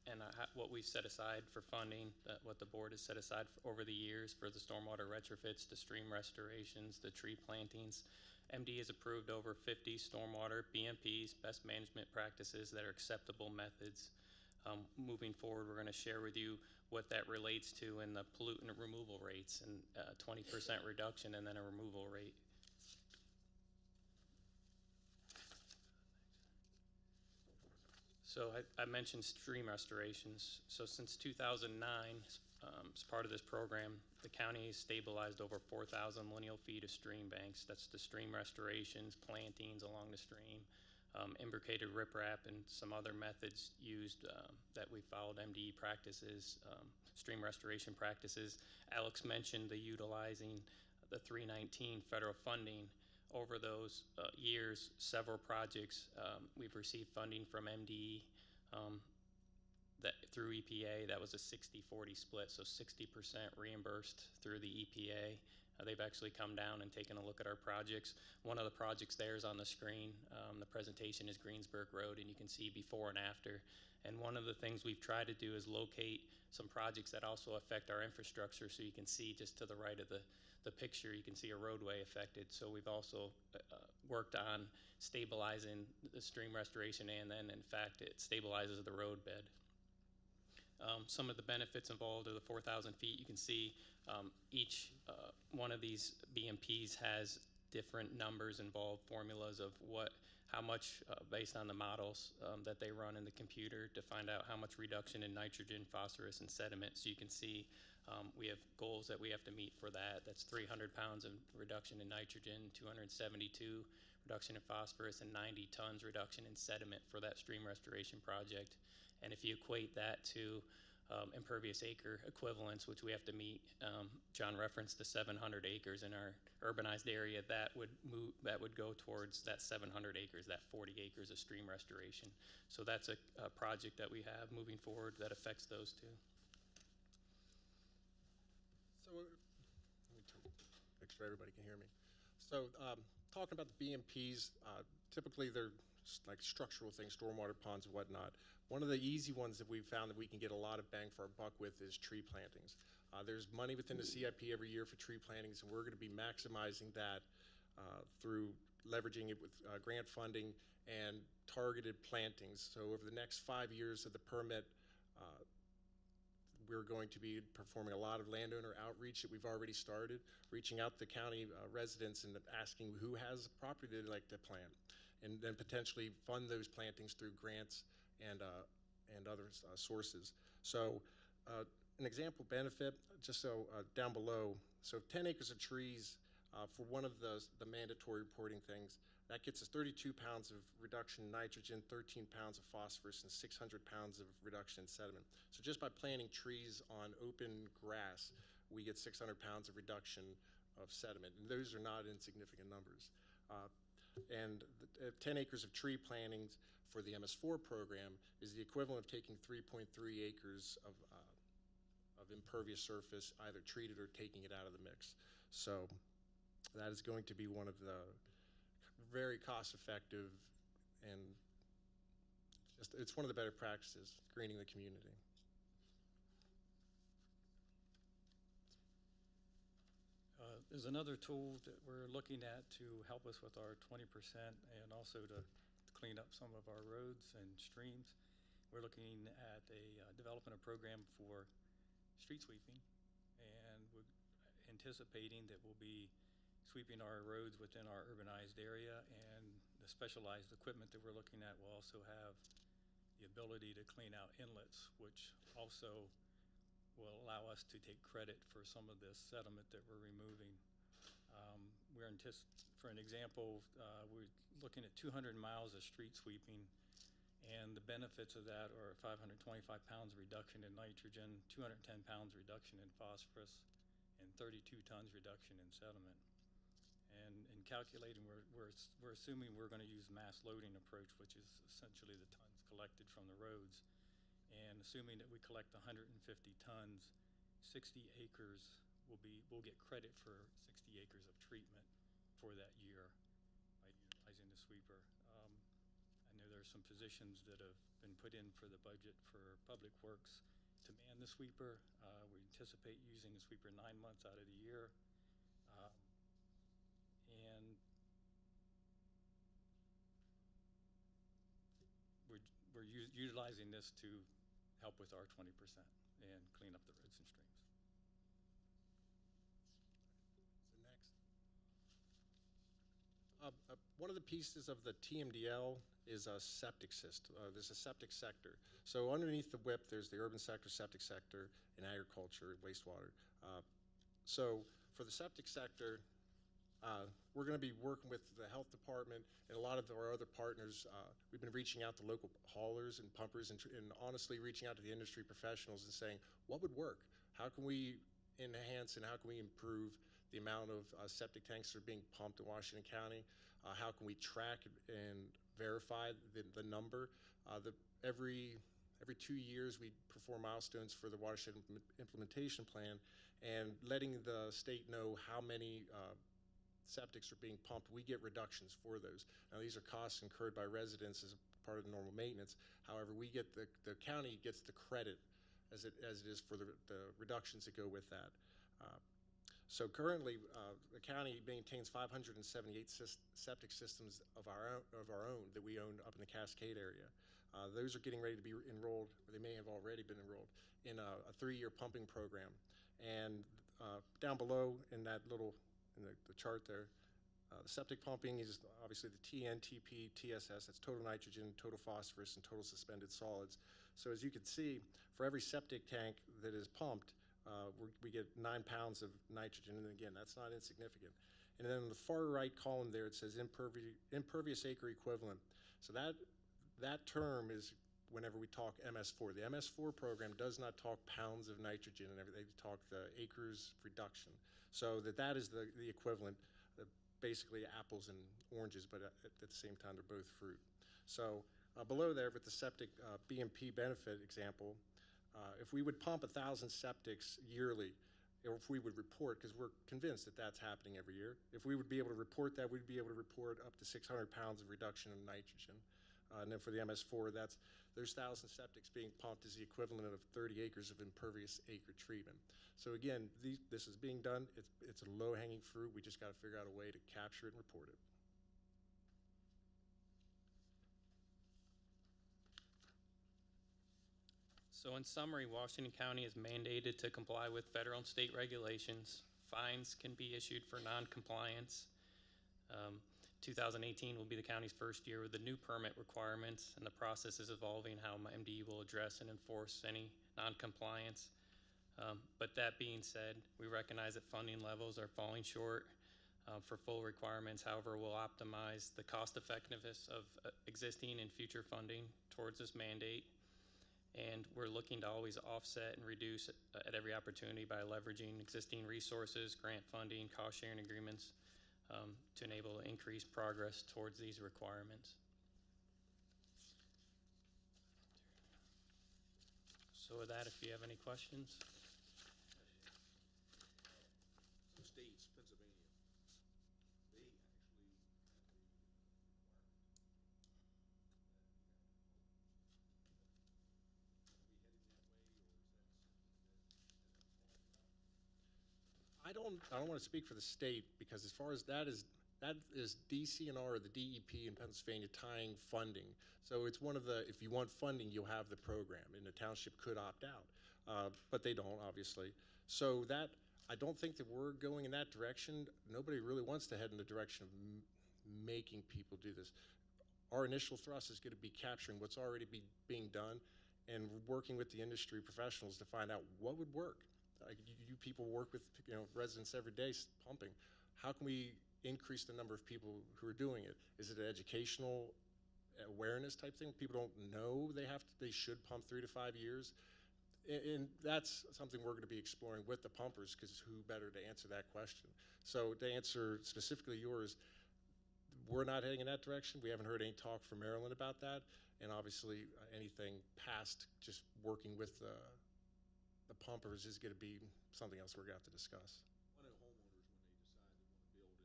and what we've set aside for funding, what the board has set aside over the years for the stormwater retrofits, the stream restorations, the tree plantings. MD has approved over 50 stormwater BMPs, best management practices that are acceptable methods. Moving forward, we're going to share with you what that relates to in the pollutant removal rates, and 20% reduction and then a removal rate. So I mentioned stream restorations. So since 2009, as part of this program, the county has stabilized over 4,000 lineal feet of stream banks. That's the stream restorations, plantings along the stream, imbricated riprap, and some other methods used that we followed MDE practices, stream restoration practices. Alex mentioned the utilizing the 319 federal funding. Over those years, several projects, we've received funding from MDE that through EPA. That was a 60-40 split, so 60% reimbursed through the EPA. They've actually come down and taken a look at our projects. One of the projects there is on the screen. The presentation is Greensburg Road, and you can see before and after. And one of the things we've tried to do is locate some projects that also affect our infrastructure, so you can see just to the right of the picture, you can see a roadway affected. So we've also worked on stabilizing the stream restoration, and then in fact it stabilizes the road bed. Some of the benefits involved are the 4,000 feet. You can see each one of these BMPs has different numbers involved, formulas of how much based on the models that they run in the computer to find out how much reduction in nitrogen, phosphorus, and sediment. So you can see we have goals that we have to meet for that. That's 300 pounds of reduction in nitrogen, 272 reduction in phosphorus, and 90 tons reduction in sediment for that stream restoration project. And if you equate that to impervious acre equivalents, which we have to meet, John referenced the 700 acres in our urbanized area, that would go towards that 700 acres, that 40 acres of stream restoration. So that's a project that we have moving forward that affects those two. So let me make sure everybody can hear me. So talking about the BMPs, typically they're like structural things, stormwater ponds and whatnot. One of the easy ones that we've found that we can get a lot of bang for our buck with is tree plantings. There's money within the CIP every year for tree plantings, and we're going to be maximizing that through leveraging it with grant funding and targeted plantings. So over the next 5 years of the permit, we're going to be performing a lot of landowner outreach that we've already started, reaching out to county residents and asking who has property they'd like to plant, and then potentially fund those plantings through grants and other sources. So an example benefit, just so down below, so 10 acres of trees for one of the mandatory reporting things, that gets us 32 pounds of reduction in nitrogen, 13 pounds of phosphorus, and 600 pounds of reduction in sediment. So just by planting trees on open grass, we get 600 pounds of reduction of sediment, and those are not insignificant numbers. And 10 acres of tree plantings for the MS4 program is the equivalent of taking 3.3 acres of impervious surface, either treated or taking it out of the mix. So that is going to be one of the very cost-effective, and just it's one of the better practices, greening the community. There's another tool that we're looking at to help us with our 20% and also to clean up some of our roads and streams. We're looking at developing a program for street sweeping, and we're anticipating that we'll be sweeping our roads within our urbanized area, and the specialized equipment that we're looking at will also have the ability to clean out inlets, which also will allow us to take credit for some of this sediment that we're removing. For an example, we're looking at 200 miles of street sweeping, and the benefits of that are 525 pounds reduction in nitrogen, 210 pounds reduction in phosphorus, and 32 tons reduction in sediment. And in calculating, we're assuming we're going to use mass loading approach, which is essentially the tons collected from the roads. And assuming that we collect 150 tons, 60 acres we'll get credit for 60 acres of treatment for that year by utilizing the sweeper. I know there's some positions that have been put in for the budget for Public Works to man the sweeper. We anticipate using the sweeper 9 months out of the year. And we're utilizing this to help with our 20% and clean up the roads and streams. So next. One of the pieces of the TMDL is a septic system. There's a septic sector. So underneath the WIP, there's the urban sector, septic sector, and agriculture, wastewater. So for the septic sector, we're going to be working with the health department and a lot of our other partners. We've been reaching out to local haulers and pumpers and honestly reaching out to the industry professionals and saying, what would work? How can we enhance and how can we improve the amount of septic tanks that are being pumped in Washington County? How can we track and verify the number? Every 2 years, we perform milestones for the watershed implementation plan, and letting the state know how many septics are being pumped, we get reductions for those. Now, these are costs incurred by residents as part of the normal maintenance. However, we get the county gets the credit as it is for the reductions that go with that. So currently, the county maintains 578 septic systems of our own that we own up in the Cascade area. Those are getting ready to be enrolled, or they may have already been enrolled, in a 3-year pumping program. And down below in that little, in the chart there, the septic pumping is obviously the TN, TP, TSS, that's total nitrogen, total phosphorus, and total suspended solids. So as you can see, for every septic tank that is pumped, we get 9 pounds of nitrogen, and again, that's not insignificant. And then on the far right column there, it says impervious acre equivalent. So that term is whenever we talk MS4. The MS4 program does not talk pounds of nitrogen and everything, they talk the acres reduction. So that is the equivalent, basically apples and oranges, but at the same time, they're both fruit. So below there with the septic BMP benefit example, if we would pump 1,000 septics yearly, or if we would report, because we're convinced that that's happening every year, if we would be able to report that, we'd be able to report up to 600 pounds of reduction in nitrogen. And then for the MS4, those 1,000 septics being pumped is the equivalent of 30 acres of impervious acre treatment. So again, this is being done. It's a low-hanging fruit. We just got to figure out a way to capture it and report it. So in summary, Washington County is mandated to comply with federal and state regulations. Fines can be issued for non-compliance. 2018 will be the county's first year with the new permit requirements, and the process is evolving how MDE will address and enforce any non-compliance. But that being said, we recognize that funding levels are falling short for full requirements. However, we'll optimize the cost effectiveness of existing and future funding towards this mandate. And we're looking to always offset and reduce at every opportunity by leveraging existing resources, grant funding, cost sharing agreements to enable increased progress towards these requirements. So with that, if you have any questions. Some states, Pennsylvania, they actually have a I don't want to speak for the state, because as far as that is DCNR or the DEP in Pennsylvania tying funding. So it's one of the, if you want funding, you'll have the program, and the township could opt out, but they don't, obviously. So that, I don't think that we're going in that direction. Nobody really wants to head in the direction of making people do this. Our initial thrust is going to be capturing what's already being done and working with the industry professionals to find out what would work. You people work with residents every day pumping. How can we increase the number of people who are doing it? Is it an educational awareness type thing? People don't know they should pump 3 to 5 years. And that's something we're going to be exploring with the pumpers, because who better to answer that question? So to answer specifically yours, we're not heading in that direction. We haven't heard any talk from Maryland about that. And obviously anything past just working with the pumpers is going to be something else we're going to have to discuss. I know homeowners, when they decide they want to build in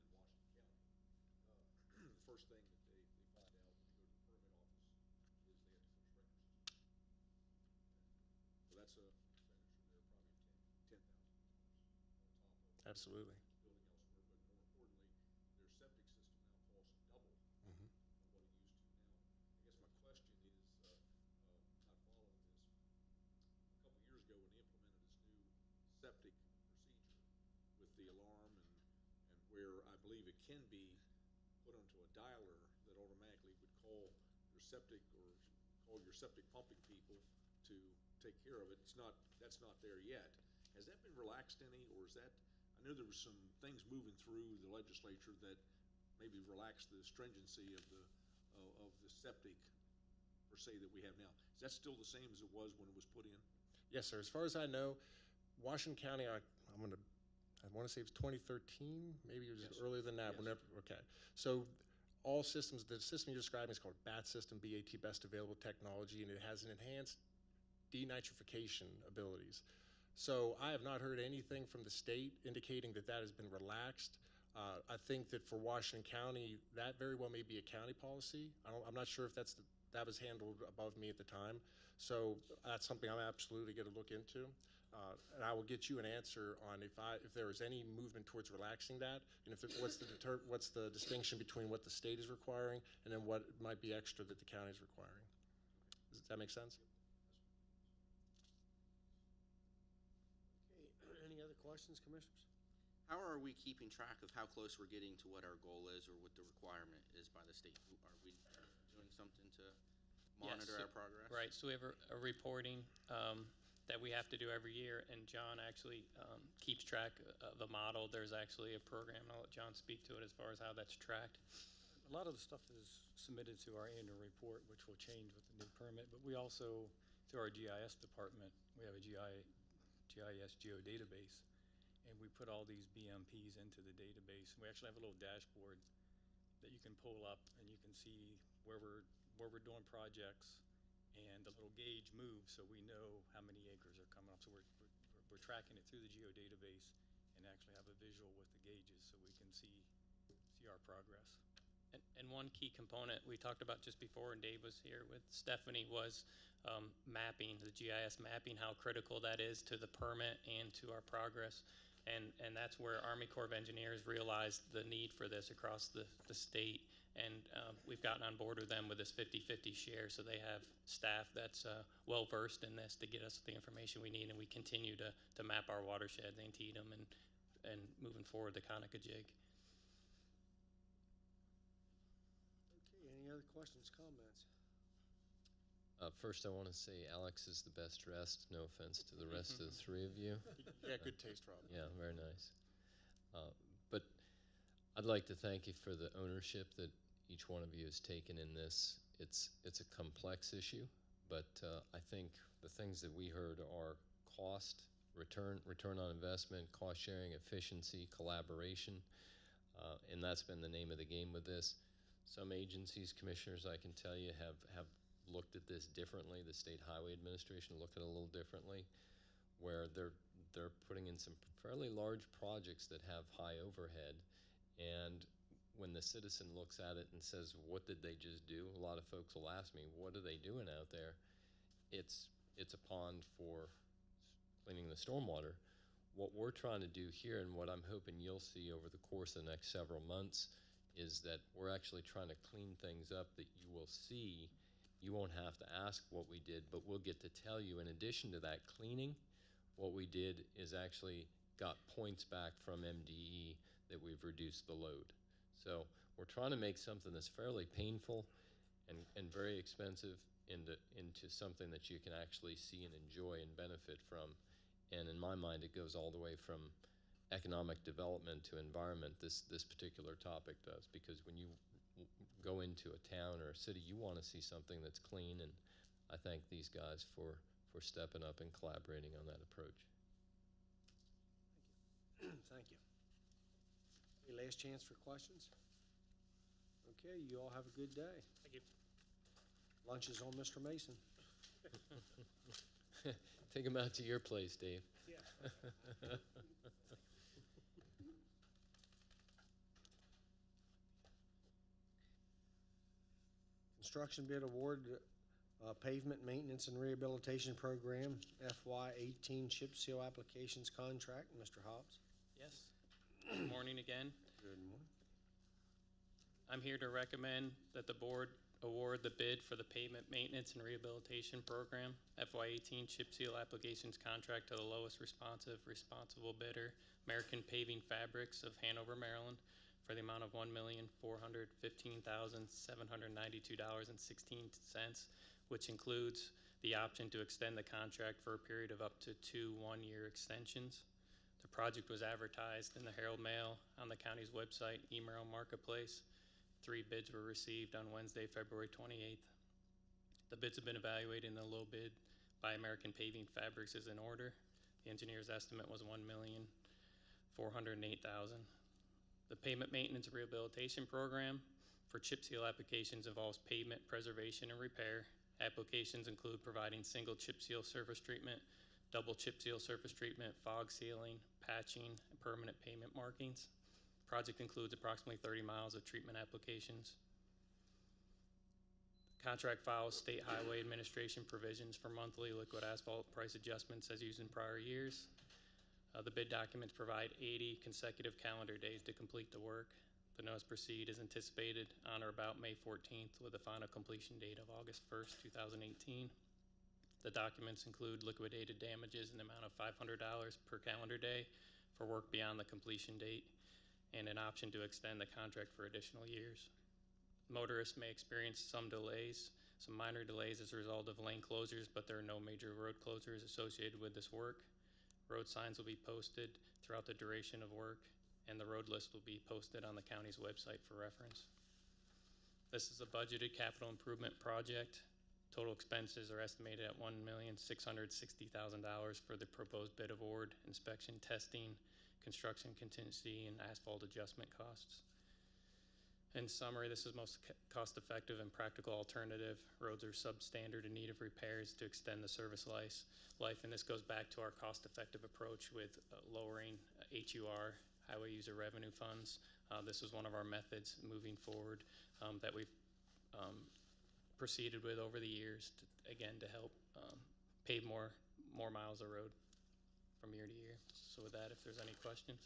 Washington County, the first thing that they find out when they go to the permit office is they have to put a sprinkler system. So that's a expenditure there, probably $10,000 on top of Absolutely. building elsewhere. But more importantly, their septic system now costs double Mm-hmm. of what it used to. Now, I guess my question is, not following this, a couple of years ago when they implemented this new septic procedure with the alarm and where I believe it can be put onto a dialer that automatically would call your septic or call your septic pumping people to take care of it. That's not there yet. Has that been relaxed any, or is that, I know there were some things moving through the legislature that maybe relaxed the stringency of the septic per se that we have now. Is that still the same as it was when it was put in? Yes, sir. As far as I know, Washington County, I want to say it was 2013, maybe it was Yes. earlier than that. Yes. Whenever, okay. So all systems, the system you're describing is called BAT system, BAT, best available technology, and it has an enhanced denitrification abilities. So I have not heard anything from the state indicating that that has been relaxed. I think that for Washington County, that very well may be a county policy. I'm not sure if that was handled above me at the time. So that's something I'm absolutely going to look into. And I will get you an answer on if there is any movement towards relaxing that, and what's the distinction between what the state is requiring and then what might be extra that the county is requiring. Does that make sense? Okay, any other questions, commissioners? How are we keeping track of how close we're getting to what our goal is or what the requirement is by the state? Are we doing something to monitor Yes, our progress? Right, so we have a reporting that we have to do every year, and John actually keeps track of the model. There's actually a program, and I'll let John speak to it as far as how that's tracked. A lot of the stuff is submitted to our annual report, which will change with the new permit, but we also, through our GIS department, we have a GIS geodatabase, and we put all these BMPs into the database. We actually have a little dashboard that you can pull up, and you can see where we're doing projects, and the little gauge moves, so we know how many acres are coming up. So we're tracking it through the geodatabase and actually have a visual with the gauges, so we can see our progress. And one key component we talked about just before, and Dave was here with Stephanie, was mapping, the GIS mapping, how critical that is to the permit and to our progress. And that's where Army Corps of Engineers realized the need for this across the state. And we've gotten on board with them with this 50-50 share, so they have staff that's well-versed in this to get us the information we need, and we continue to map our watersheds, Antietam, and moving forward the Conicajig. Okay, any other questions, comments? First, I want to say Alex is the best dressed. No offense to the rest of the three of you. Yeah, good taste, Rob. Yeah, very nice. But I'd like to thank you for the ownership that each one of you has taken in this. It's a complex issue, but I think the things that we heard are cost, return on investment, cost sharing, efficiency, collaboration, and that's been the name of the game with this. Some agencies, commissioners, I can tell you, have looked at this differently. The State Highway Administration looked at it a little differently, where they're putting in some fairly large projects that have high overhead, and when the citizen looks at it and says, what did they just do? A lot of folks will ask me, what are they doing out there? It's a pond for cleaning the stormwater. What we're trying to do here, and what I'm hoping you'll see over the course of the next several months, is that we're actually trying to clean things up that you will see. You won't have to ask what we did, but we'll get to tell you, in addition to that cleaning, what we did is actually got points back from MDE that we've reduced the load. So we're trying to make something that's fairly painful and very expensive into something that you can actually see and enjoy and benefit from. And in my mind, it goes all the way from economic development to environment, this particular topic does, because when you go into a town or a city, you want to see something that's clean, and I thank these guys for stepping up and collaborating on that approach. Thank you. Any last chance for questions? Okay, you all have a good day. Thank you. Lunch is on Mr. Mason. Take him out to your place, Dave. Yeah. Construction bid award, pavement maintenance and rehabilitation program, FY18 chip seal applications contract. Mr. Hobbs. Yes. Good morning again. Good morning. I'm here to recommend that the board award the bid for the pavement maintenance and rehabilitation program, FY18 chip seal applications contract, to the lowest responsible bidder, American Paving Fabrics of Hanover, Maryland, for the amount of $1,415,792.16, which includes the option to extend the contract for a period of up to 2 one-year extensions. The project was advertised in the Herald Mail, on the county's website, email marketplace. 3 bids were received on Wednesday, February 28th. The bids have been evaluated, and the low bid by American Paving Fabrics is in order. The engineer's estimate was $1,408,000. The pavement maintenance and rehabilitation program for chip seal applications involves pavement preservation and repair. Applications include providing single chip seal surface treatment, double chip seal surface treatment, fog sealing, patching, and permanent pavement markings. Project includes approximately 30 miles of treatment applications. Contract follows State Highway Administration provisions for monthly liquid asphalt price adjustments as used in prior years. The bid documents provide 80 consecutive calendar days to complete the work. The notice to proceed is anticipated on or about May 14th with a final completion date of August 1st, 2018. The documents include liquidated damages in the amount of $500 per calendar day for work beyond the completion date, and an option to extend the contract for additional years. Motorists may experience some minor delays as a result of lane closures, but there are no major road closures associated with this work. Road signs will be posted throughout the duration of work, and the road list will be posted on the county's website for reference. This is a budgeted capital improvement project. Total expenses are estimated at $1,660,000 for the proposed bid award, inspection, testing, construction contingency, and asphalt adjustment costs. In summary, this is the most cost-effective and practical alternative. Roads are substandard in need of repairs to extend the service life, and this goes back to our cost-effective approach with lowering HUR, Highway User Revenue Funds. This is one of our methods moving forward that we've proceeded with over the years, to help pave more miles of road from year to year. So with that, if there's any questions.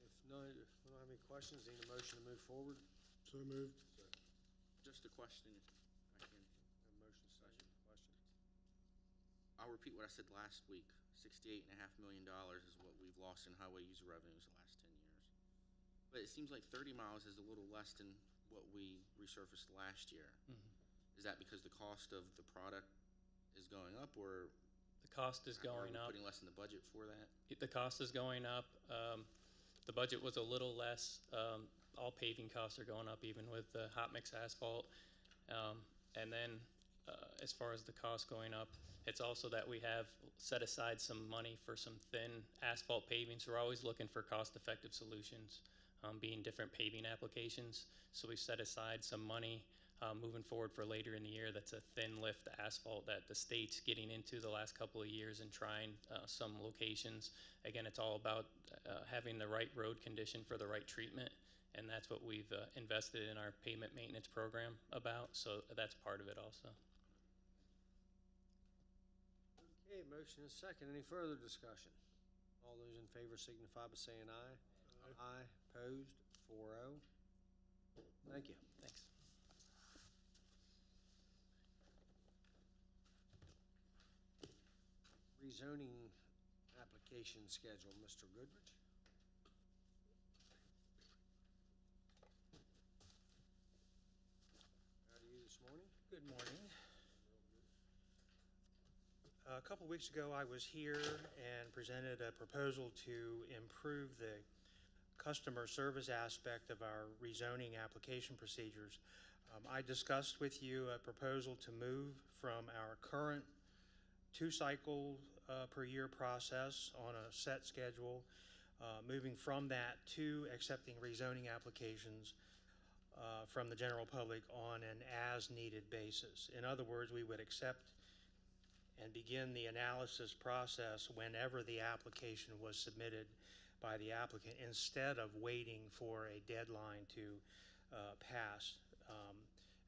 If No, we don't have any questions. Need a motion to move forward? So moved. Just a question, if I can. A motion second. Question? I'll repeat what I said last week. $68.5 million is what we've lost in highway user revenues the last 10 years. But it seems like 30 miles is a little less than what we resurfaced last year. Is that because the cost of the product is going up, or The cost is going are we up. putting less in the budget for that? The cost is going up. The budget was a little less. All paving costs are going up, even with the hot mix asphalt. And then as far as the cost going up, it's also that we have set aside some money for some thin asphalt paving. So we're always looking for cost-effective solutions, being different paving applications. So we set aside some money moving forward for later in the year. That's a thin lift asphalt that the state's getting into the last couple of years and trying some locations. Again, it's all about having the right road condition for the right treatment, and that's what we've invested in our pavement maintenance program about. So that's part of it also. Okay, motion is second. Any further discussion? All those in favor signify by saying aye. Aye. Opposed? 4-0. Thank you. Thanks. Rezoning application schedule, Mr. Goodrich. How are you this morning? Good morning. A couple weeks ago, I was here and presented a proposal to improve the customer service aspect of our rezoning application procedures. I discussed with you a proposal to move from our current 2-cycle per year process on a set schedule, moving from that to accepting rezoning applications from the general public on an as-needed basis. In other words, we would accept and begin the analysis process whenever the application was submitted by the applicant, instead of waiting for a deadline to pass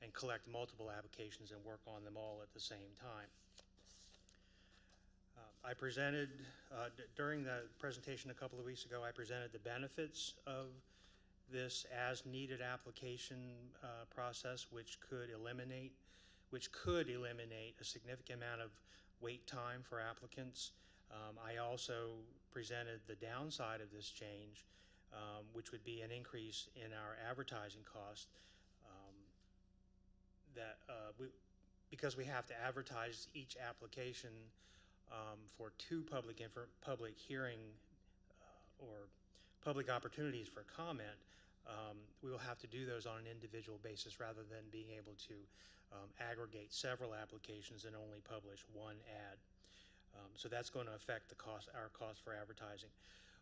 and collect multiple applications and work on them all at the same time. I presented, during the presentation a couple of weeks ago, I presented the benefits of this as-needed application process, which could eliminate a significant amount of wait time for applicants. I also presented the downside of this change, which would be an increase in our advertising cost. Because we have to advertise each application for 2 public hearing or public opportunities for comment, we will have to do those on an individual basis rather than being able to aggregate several applications and only publish one ad. So that's going to affect our cost for advertising.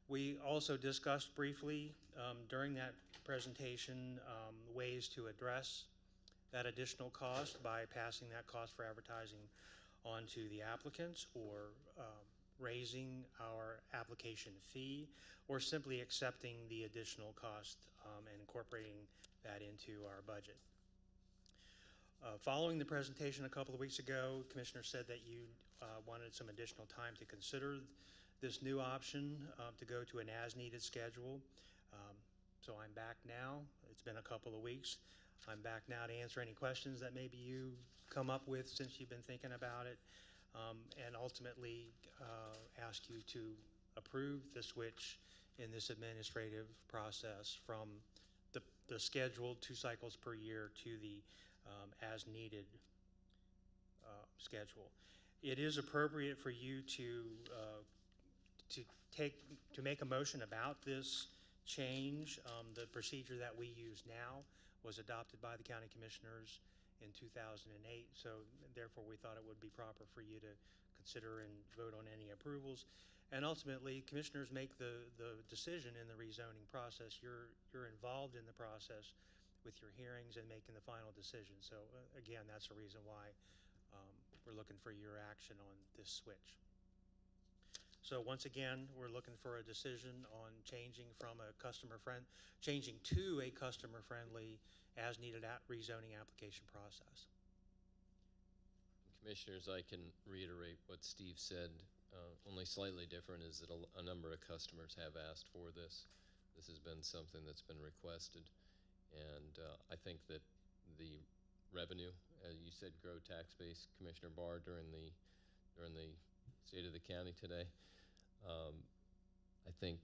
We also discussed briefly during that presentation ways to address that additional cost by passing that cost for advertising on to the applicants, or raising our application fee, or simply accepting the additional cost and incorporating that into our budget. Following the presentation a couple of weeks ago, Commissioner said that you wanted some additional time to consider this new option to go to an as-needed schedule. So I'm back now. It's been a couple of weeks. I'm back now to answer any questions that maybe you come up with since you've been thinking about it, and ultimately ask you to approve the switch in this administrative process from the scheduled 2 cycles per year to the as-needed schedule. It is appropriate for you to make a motion about this change. The procedure that we use now was adopted by the county commissioners in 2008, so therefore we thought it would be proper for you to consider and vote on any approvals. And ultimately, commissioners make the decision in the rezoning process. You're involved in the process with your hearings and making the final decision. So again, that's the reason why we're looking for your action on this switch. So once again, we're looking for a decision on changing to a customer-friendly as-needed rezoning application process. Commissioners, I can reiterate what Steve said. Only slightly different is that a number of customers have asked for this. This has been something that's been requested, and I think that the revenue, as you said, grow tax base, Commissioner Barr, during the State of the County today. I think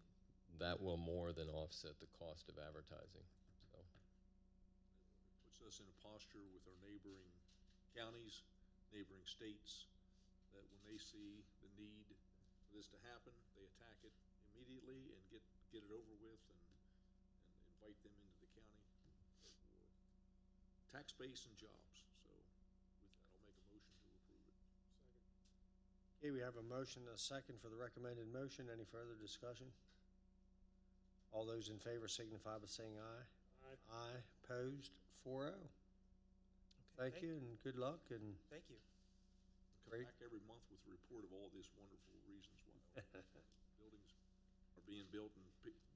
that will more than offset the cost of advertising. So Puts us in a posture with our neighboring counties, neighboring states, that when they see the need for this to happen, they attack it immediately and get it over with and invite them into the county for tax base and jobs. So with that, I'll make a motion to approve it. Second. Okay, we have a motion and a second for the recommended motion. Any further discussion? All those in favor signify by saying aye. Aye. Aye. Opposed? 4-0. Thank you and good luck. And Thank you. Come back every month with a report of all these wonderful reasons why buildings are being built and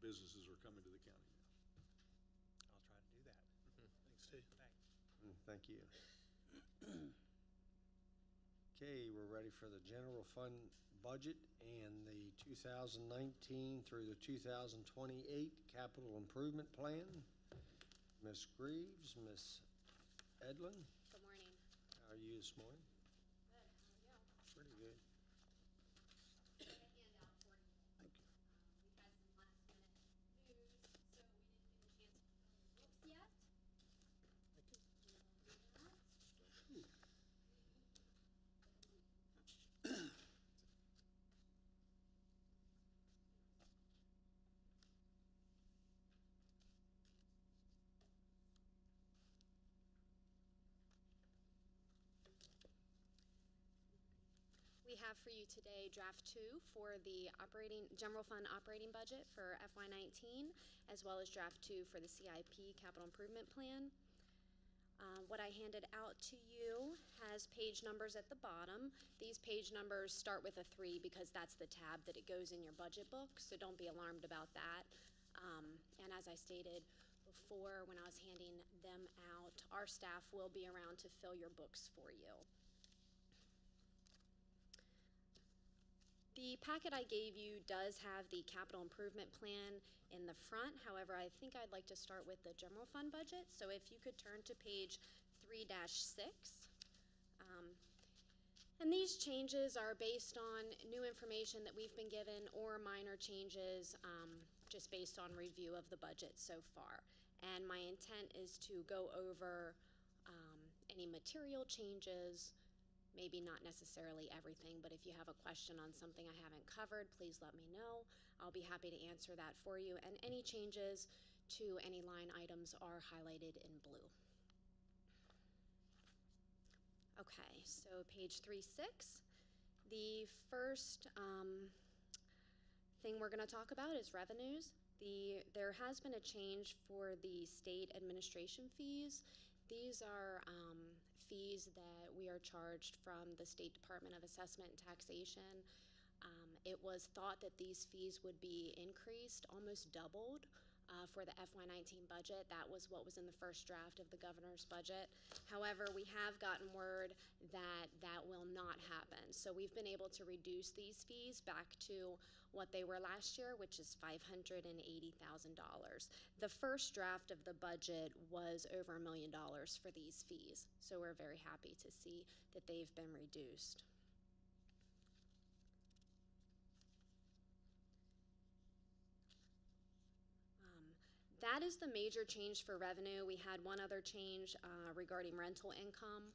businesses are coming to the county now. I'll try to do that. Thanks, Steve. Thanks. Thank you. Okay, we're ready for the general fund budget and the 2019 through the 2028 capital improvement plan. Ms. Greaves, Ms. Edlin, Good morning. how are you this morning? Good. How are you? Pretty good. I have a handout for you. Thank you. We had some last minute news, so we didn't get a chance to fill your books yet. Thank you. Do that. We have for you today draft 2 for the general fund operating budget for FY19, as well as draft 2 for the CIP capital improvement plan. What I handed out to you has page numbers at the bottom. These page numbers start with a 3 because that's the tab that it goes in your budget book, so don't be alarmed about that. And as I stated before when I was handing them out, our staff will be around to fill your books for you. The packet I gave you does have the capital improvement plan in the front. However, I think I'd like to start with the general fund budget. So if you could turn to page 3-6. And these changes are based on new information that we've been given or minor changes just based on review of the budget so far. And my intent is to go over any material changes, maybe not necessarily everything, but if you have a question on something I haven't covered, please let me know. I'll be happy to answer that for you. And any changes to any line items are highlighted in blue. Okay, so page 3-6. The first thing we're going to talk about is revenues. There has been a change for the state administration fees. These are fees that we are charged from the State Department of Assessment and Taxation. It was thought that these fees would be increased, almost doubled, for the FY19 budget. That was what was in the first draft of the governor's budget. However, we have gotten word that that will not happen. So we've been able to reduce these fees back to what they were last year, which is $580,000. The first draft of the budget was over $1 million for these fees. So we're very happy to see that they've been reduced. That is the major change for revenue. We had one other change regarding rental income,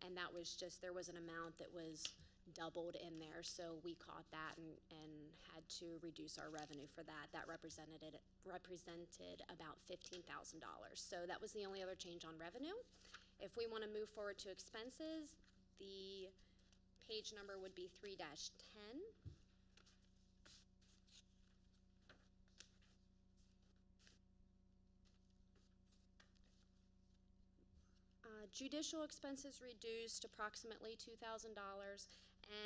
and that was just there was an amount that was doubled in there, so we caught that and had to reduce our revenue for that. That represented about $15,000. So that was the only other change on revenue. If we want to move forward to expenses, the page number would be 3-10. Judicial expenses reduced approximately $2,000,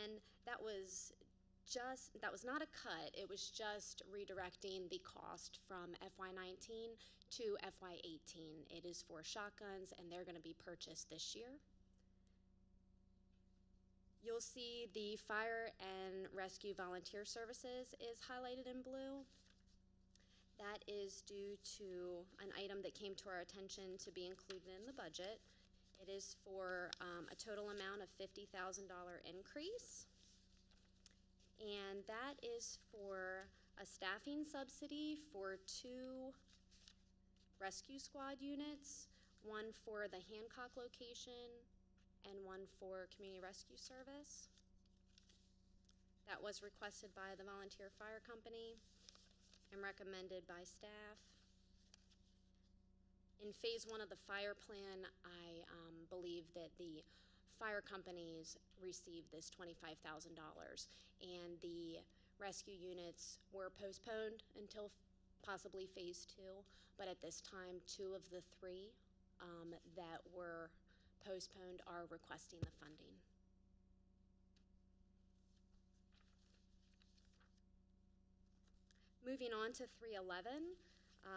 and that was not a cut. It was just redirecting the cost from FY19 to FY18. It is for shotguns, and they're going to be purchased this year. You'll see the fire and rescue volunteer services is highlighted in blue. That is due to an item that came to our attention to be included in the budget. It is for a total amount of $50,000 increase. And that is for a staffing subsidy for 2 rescue squad units, one for the Hancock location and one for community rescue service. That was requested by the volunteer fire company and recommended by staff. In phase 1 of the fire plan, I believe that the fire companies received this $25,000, and the rescue units were postponed until possibly phase 2, but at this time 2 of the 3 that were postponed are requesting the funding. Moving on to 311,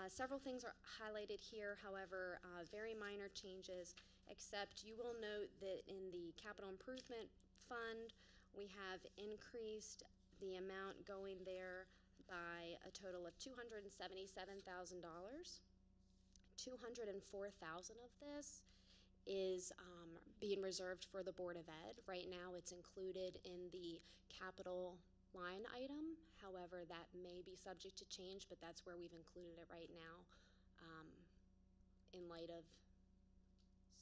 several things are highlighted here, however, very minor changes, except you will note that in the capital improvement fund, we have increased the amount going there by a total of $277,000. $204,000 of this is being reserved for the Board of Ed. Right now it's included in the capital line item. However, that may be subject to change, but that's where we've included it right now in light of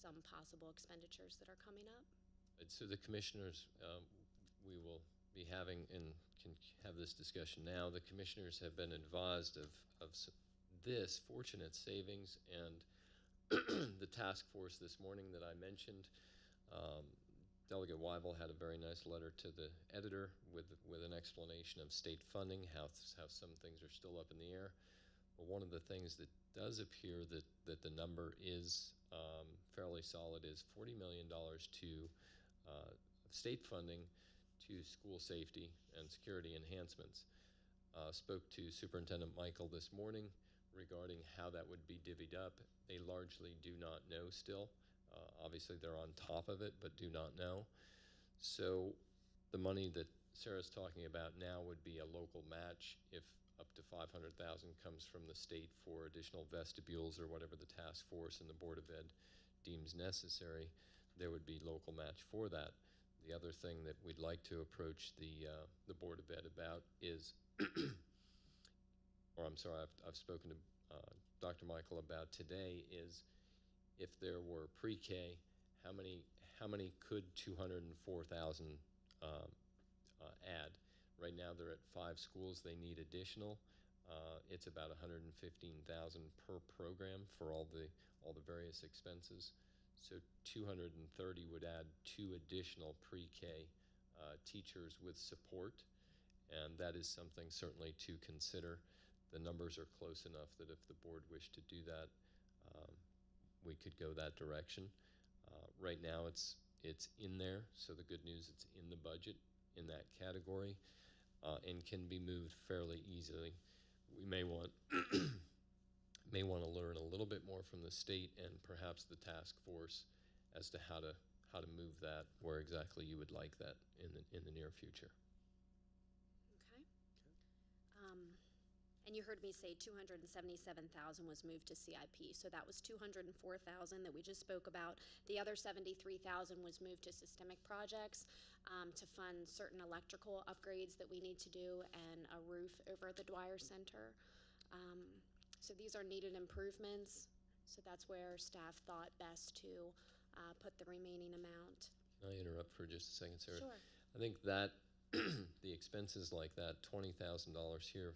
some possible expenditures that are coming up. So the commissioners, we will be having and can have this discussion now. The commissioners have been advised of this fortunate savings, and the task force this morning that I mentioned, Delegate Weibel had a very nice letter to the editor with an explanation of state funding, how some things are still up in the air. But one of the things that does appear that the number is fairly solid is $40 million to state funding to school safety and security enhancements. Spoke to Superintendent Michael this morning regarding how that would be divvied up. They largely do not know still. Obviously they're on top of it, but do not know. So the money that Sarah's talking about now would be a local match if up to $500,000 comes from the state for additional vestibules or whatever the task force and the Board of Ed deems necessary. There would be local match for that. The other thing that we'd like to approach the Board of Ed about is, or I'm sorry, I've spoken to Dr. Michael about today, is if there were pre-K, how many could 204,000 add? Right now they're at 5 schools. They need additional. It's about 115,000 per program for all the various expenses. So 230 would add 2 additional pre-K teachers with support, and that is something certainly to consider. The numbers are close enough that if the board wished to do that, we could go that direction. Right now it's in there, so the good news, it's in the budget in that category, and can be moved fairly easily. We may want may want to learn a little bit more from the state and perhaps the task force as to how to move that, where exactly you would like that in the near future. Okay. And you heard me say 277,000 was moved to CIP, so that was 204,000 that we just spoke about. The other 73,000 was moved to systemic projects to fund certain electrical upgrades that we need to do and a roof over at the Dwyer Center. So these are needed improvements, so that's where staff thought best to put the remaining amount. Can I interrupt for just a second, Sarah? Sure. I think that the expenses like that, $20,000 here,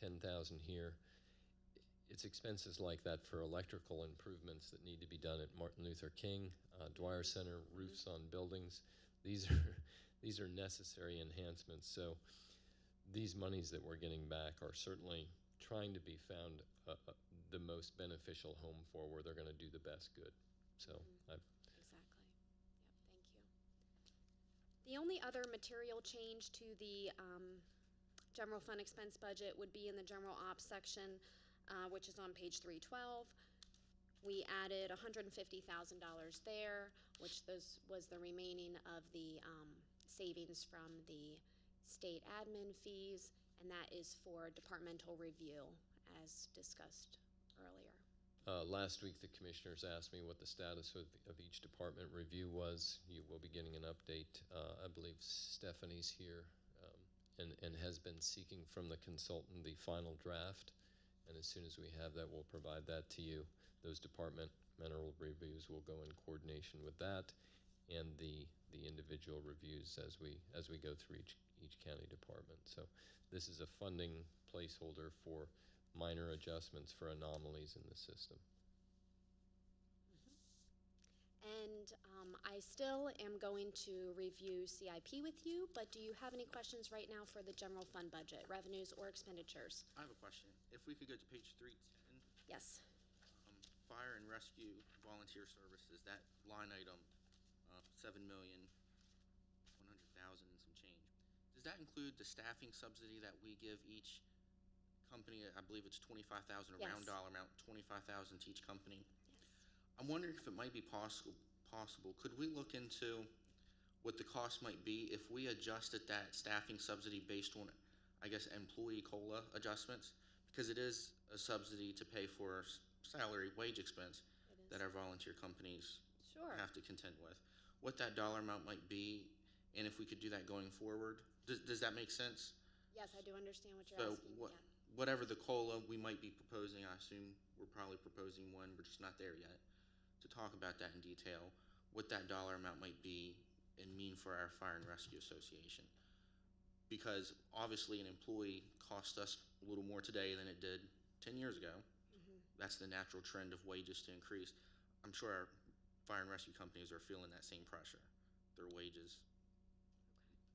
$10,000 here, it's expenses like that for electrical improvements that need to be done at Martin Luther King, Dwyer Center, roofs on buildings. These are necessary enhancements. So these monies that we're getting back are certainly trying to be found the most beneficial home for where they're going to do the best good. So Exactly. Yep, thank you. The only other material change to the general fund expense budget would be in the general ops section, which is on page 312. We added $150,000 there, which was the remaining of the savings from the state admin fees, and that is for departmental review as discussed earlier. Last week, the commissioners asked me what the status of each department review was. You will be getting an update. I believe Stephanie's here and has been seeking from the consultant the final draft. And as soon as we have that, we'll provide that to you. Those departmental reviews will go in coordination with that and the individual reviews as we go through each county department. So this is a funding placeholder for minor adjustments for anomalies in the system. And I still am going to review CIP with you, but do you have any questions right now for the general fund budget, revenues or expenditures? I have a question. If we could go to page 310. Yes. Fire and rescue volunteer services, that line item, 7,100,000 and some change. Does that include the staffing subsidy that we give each company? I believe it's 25,000, a round dollar amount, 25,000 to each company. Yes. I'm wondering if it might be possible. Could we look into what the cost might be if we adjusted that staffing subsidy based on, I guess, employee COLA adjustments? Because it is a subsidy to pay for salary, wage expense that our volunteer companies have to contend with. What that dollar amount might be, and if we could do that going forward. Does that make sense? Yes, I do understand what you're asking. Whatever the COLA we might be proposing, I assume we're probably proposing one, we're just not there yet, to talk about that in detail, what that dollar amount might be and mean for our Fire and Rescue Association. Because obviously an employee costs us a little more today than it did 10 years ago. That's the natural trend of wages to increase. I'm sure our fire and rescue companies are feeling that same pressure. Their wages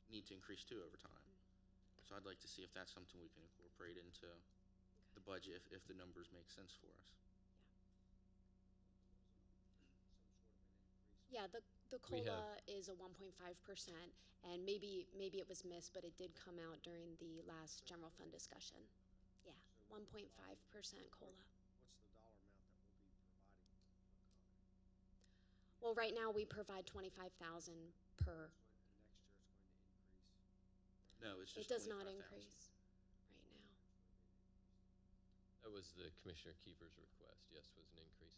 need to increase too over time. So I'd like to see if that's something we can incorporate into the budget if the numbers make sense for us. Yeah, the COLA is a 1.5%, and maybe it was missed, but it did come out during the last general fund discussion. Yeah, 1.5% COLA. What's the dollar amount that we'll be providing per contract? Well, right now we provide 25,000 per. Next year it's going to increase. No, it's just It does not increase right now. That was the Commissioner Kiefer's request. Yes, was an increase.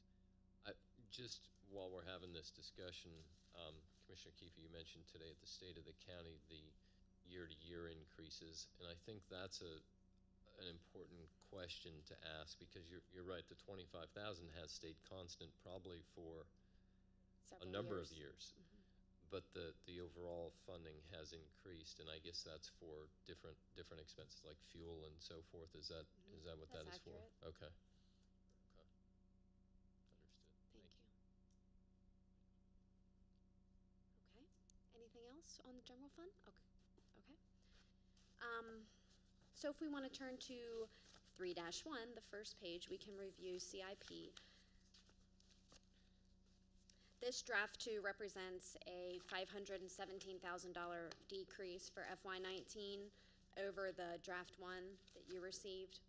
Just while we're having this discussion, Commissioner Kiefer, you mentioned today at the State of the County the year-to-year increases, and I think that's an important question to ask, because you're right, the 25,000 has stayed constant probably for a number of years. But the overall funding has increased, and I guess that's for different expenses like fuel and so forth. Is that what That's that is accurate. for? Okay. Understood. Thank you. Okay. Anything else on the general fund? Okay. So if we want to turn to 3-1, the first page, we can review CIP. This draft 2 represents a $517,000 decrease for FY19 over the draft 1 that you received.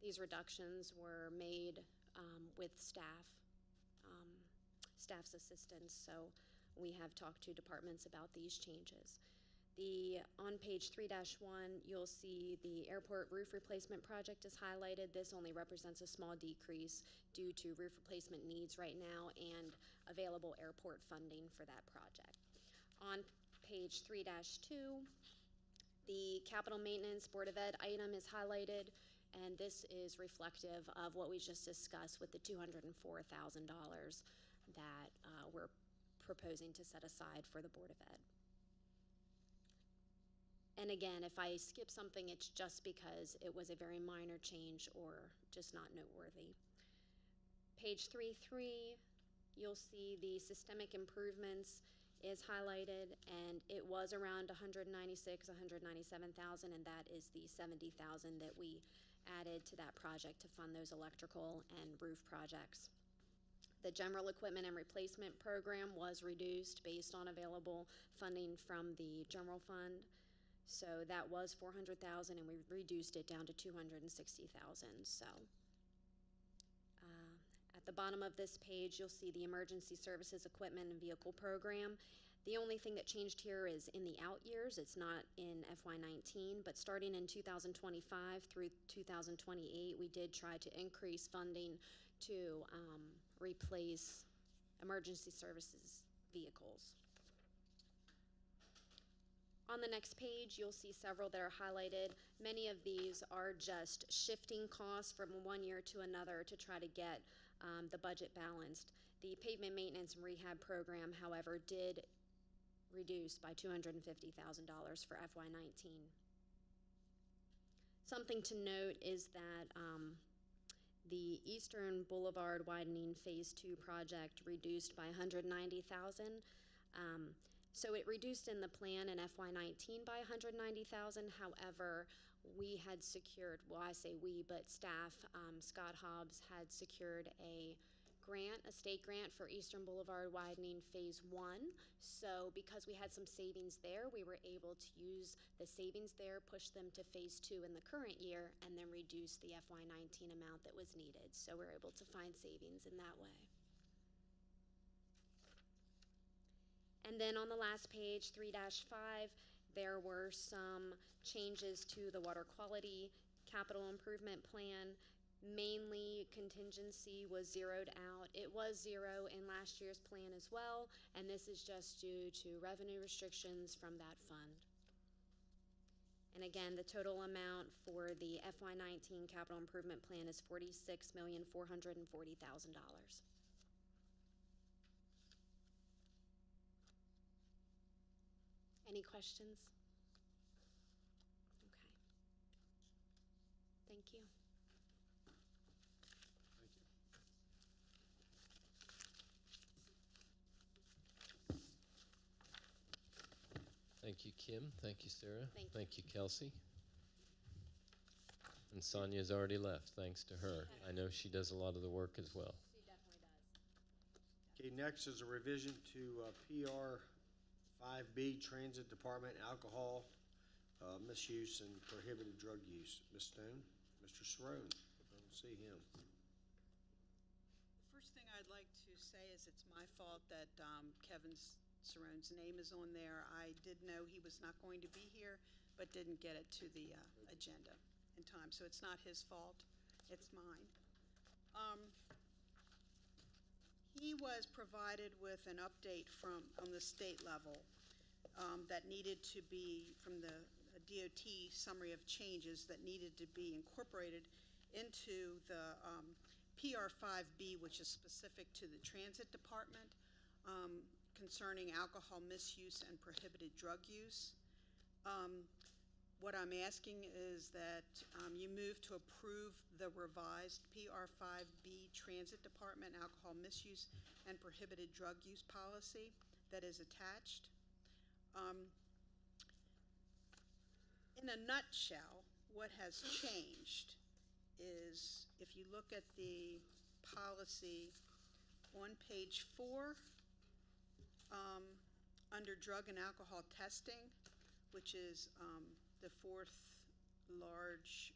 These reductions were made with staff's assistance, so we have talked to departments about these changes. On page 3-1, you'll see the airport roof replacement project is highlighted. This only represents a small decrease due to roof replacement needs right now and available airport funding for that project. On page 3-2, the capital maintenance Board of Ed item is highlighted, and this is reflective of what we just discussed with the $204,000 that we're proposing to set aside for the Board of Ed. And again, if I skip something, it's just because it was a very minor change or just not noteworthy. Page 3-3, you'll see the systemic improvements is highlighted, and it was around $197,000, and that is the $70,000 that we added to that project to fund those electrical and roof projects. The general equipment and replacement program was reduced based on available funding from the general fund. So that was $400,000, and we reduced it down to $260,000. So at the bottom of this page, you'll see the emergency services equipment and vehicle program. The only thing that changed here is in the out years, it's not in FY19, but starting in 2025 through 2028, we did try to increase funding to replace emergency services vehicles. On the next page, you'll see several that are highlighted. Many of these are just shifting costs from one year to another to try to get the budget balanced. The pavement maintenance and rehab program, however, did reduce by $250,000 for FY19. Something to note is that the Eastern Boulevard Widening Phase 2 project reduced by $190,000. So it reduced in the plan in FY19 by $190,000. However, we had secured, well, I say we, but staff, Scott Hobbs had secured a state grant for Eastern Boulevard Widening Phase 1. So because we had some savings there, we were able to use the savings there, push them to Phase 2 in the current year, and then reduce the FY19 amount that was needed. So we're able to find savings in that way. And then on the last page, 3-5, there were some changes to the water quality capital improvement plan. Mainly contingency was zeroed out. It was zero in last year's plan as well, and this is just due to revenue restrictions from that fund. And again, the total amount for the FY19 capital improvement plan is $46,440,000. Any questions? Okay. Thank you. Thank you, Kim. Thank you, Sarah. Thank you, Kelsey. And Sonia's already left, thanks to her. I know she does a lot of the work as well. She definitely does. Okay, next is a revision to PR 5B, Transit Department, alcohol misuse and prohibited drug use. Ms. Stone, Mr. Cerrone, I don't see him. The first thing I'd like to say is it's my fault that Kevin Cerrone's name is on there. I did know he was not going to be here, but didn't get it to the agenda in time. So it's not his fault, it's mine. He was provided with an update on the state level that needed to be from the DOT summary of changes that needed to be incorporated into the PR5B, which is specific to the transit department concerning alcohol misuse and prohibited drug use. What I'm asking is that you move to approve the revised PR5B Transit Department Alcohol Misuse and Prohibited Drug Use Policy that is attached. In a nutshell, what has changed is if you look at the policy on page 4, under drug and alcohol testing, which is the fourth large,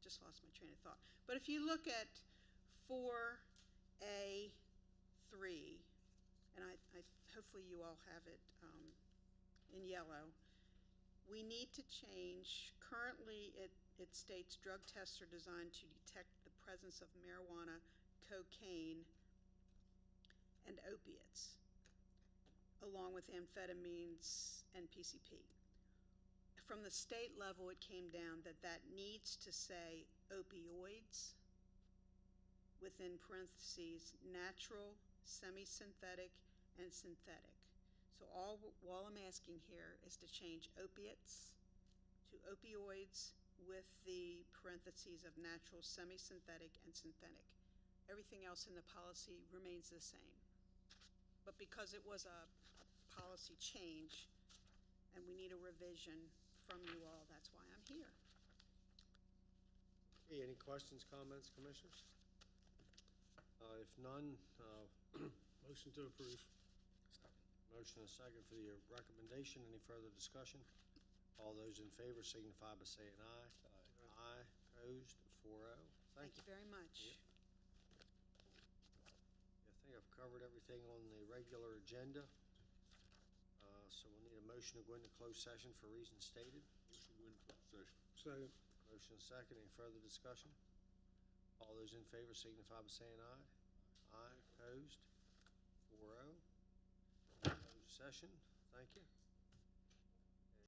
just lost my train of thought. But if you look at 4A3, and I hopefully you all have it in yellow, we need to change. Currently it states drug tests are designed to detect the presence of marijuana, cocaine, and opiates, along with amphetamines and PCP. From the state level, it came down that needs to say opioids, within parentheses, natural, semi-synthetic, and synthetic. So all I'm asking here is to change opiates to opioids with the parentheses of natural, semi-synthetic, and synthetic. Everything else in the policy remains the same. But because it was a policy change and we need a revision from you all, that's why I'm here. Okay, any questions, comments, commissioners? If none, motion to approve. Motion and a second for the recommendation. Any further discussion? All those in favor signify by saying aye. Aye. Opposed? 4-0. Thank you very much. covered everything on the regular agenda. So we'll need a motion to go into closed session for reasons stated. Motion to go into closed session. Second. Motion and second. Any further discussion? All those in favor signify by saying aye. Aye. Opposed? 4-0. Closed session. Thank you.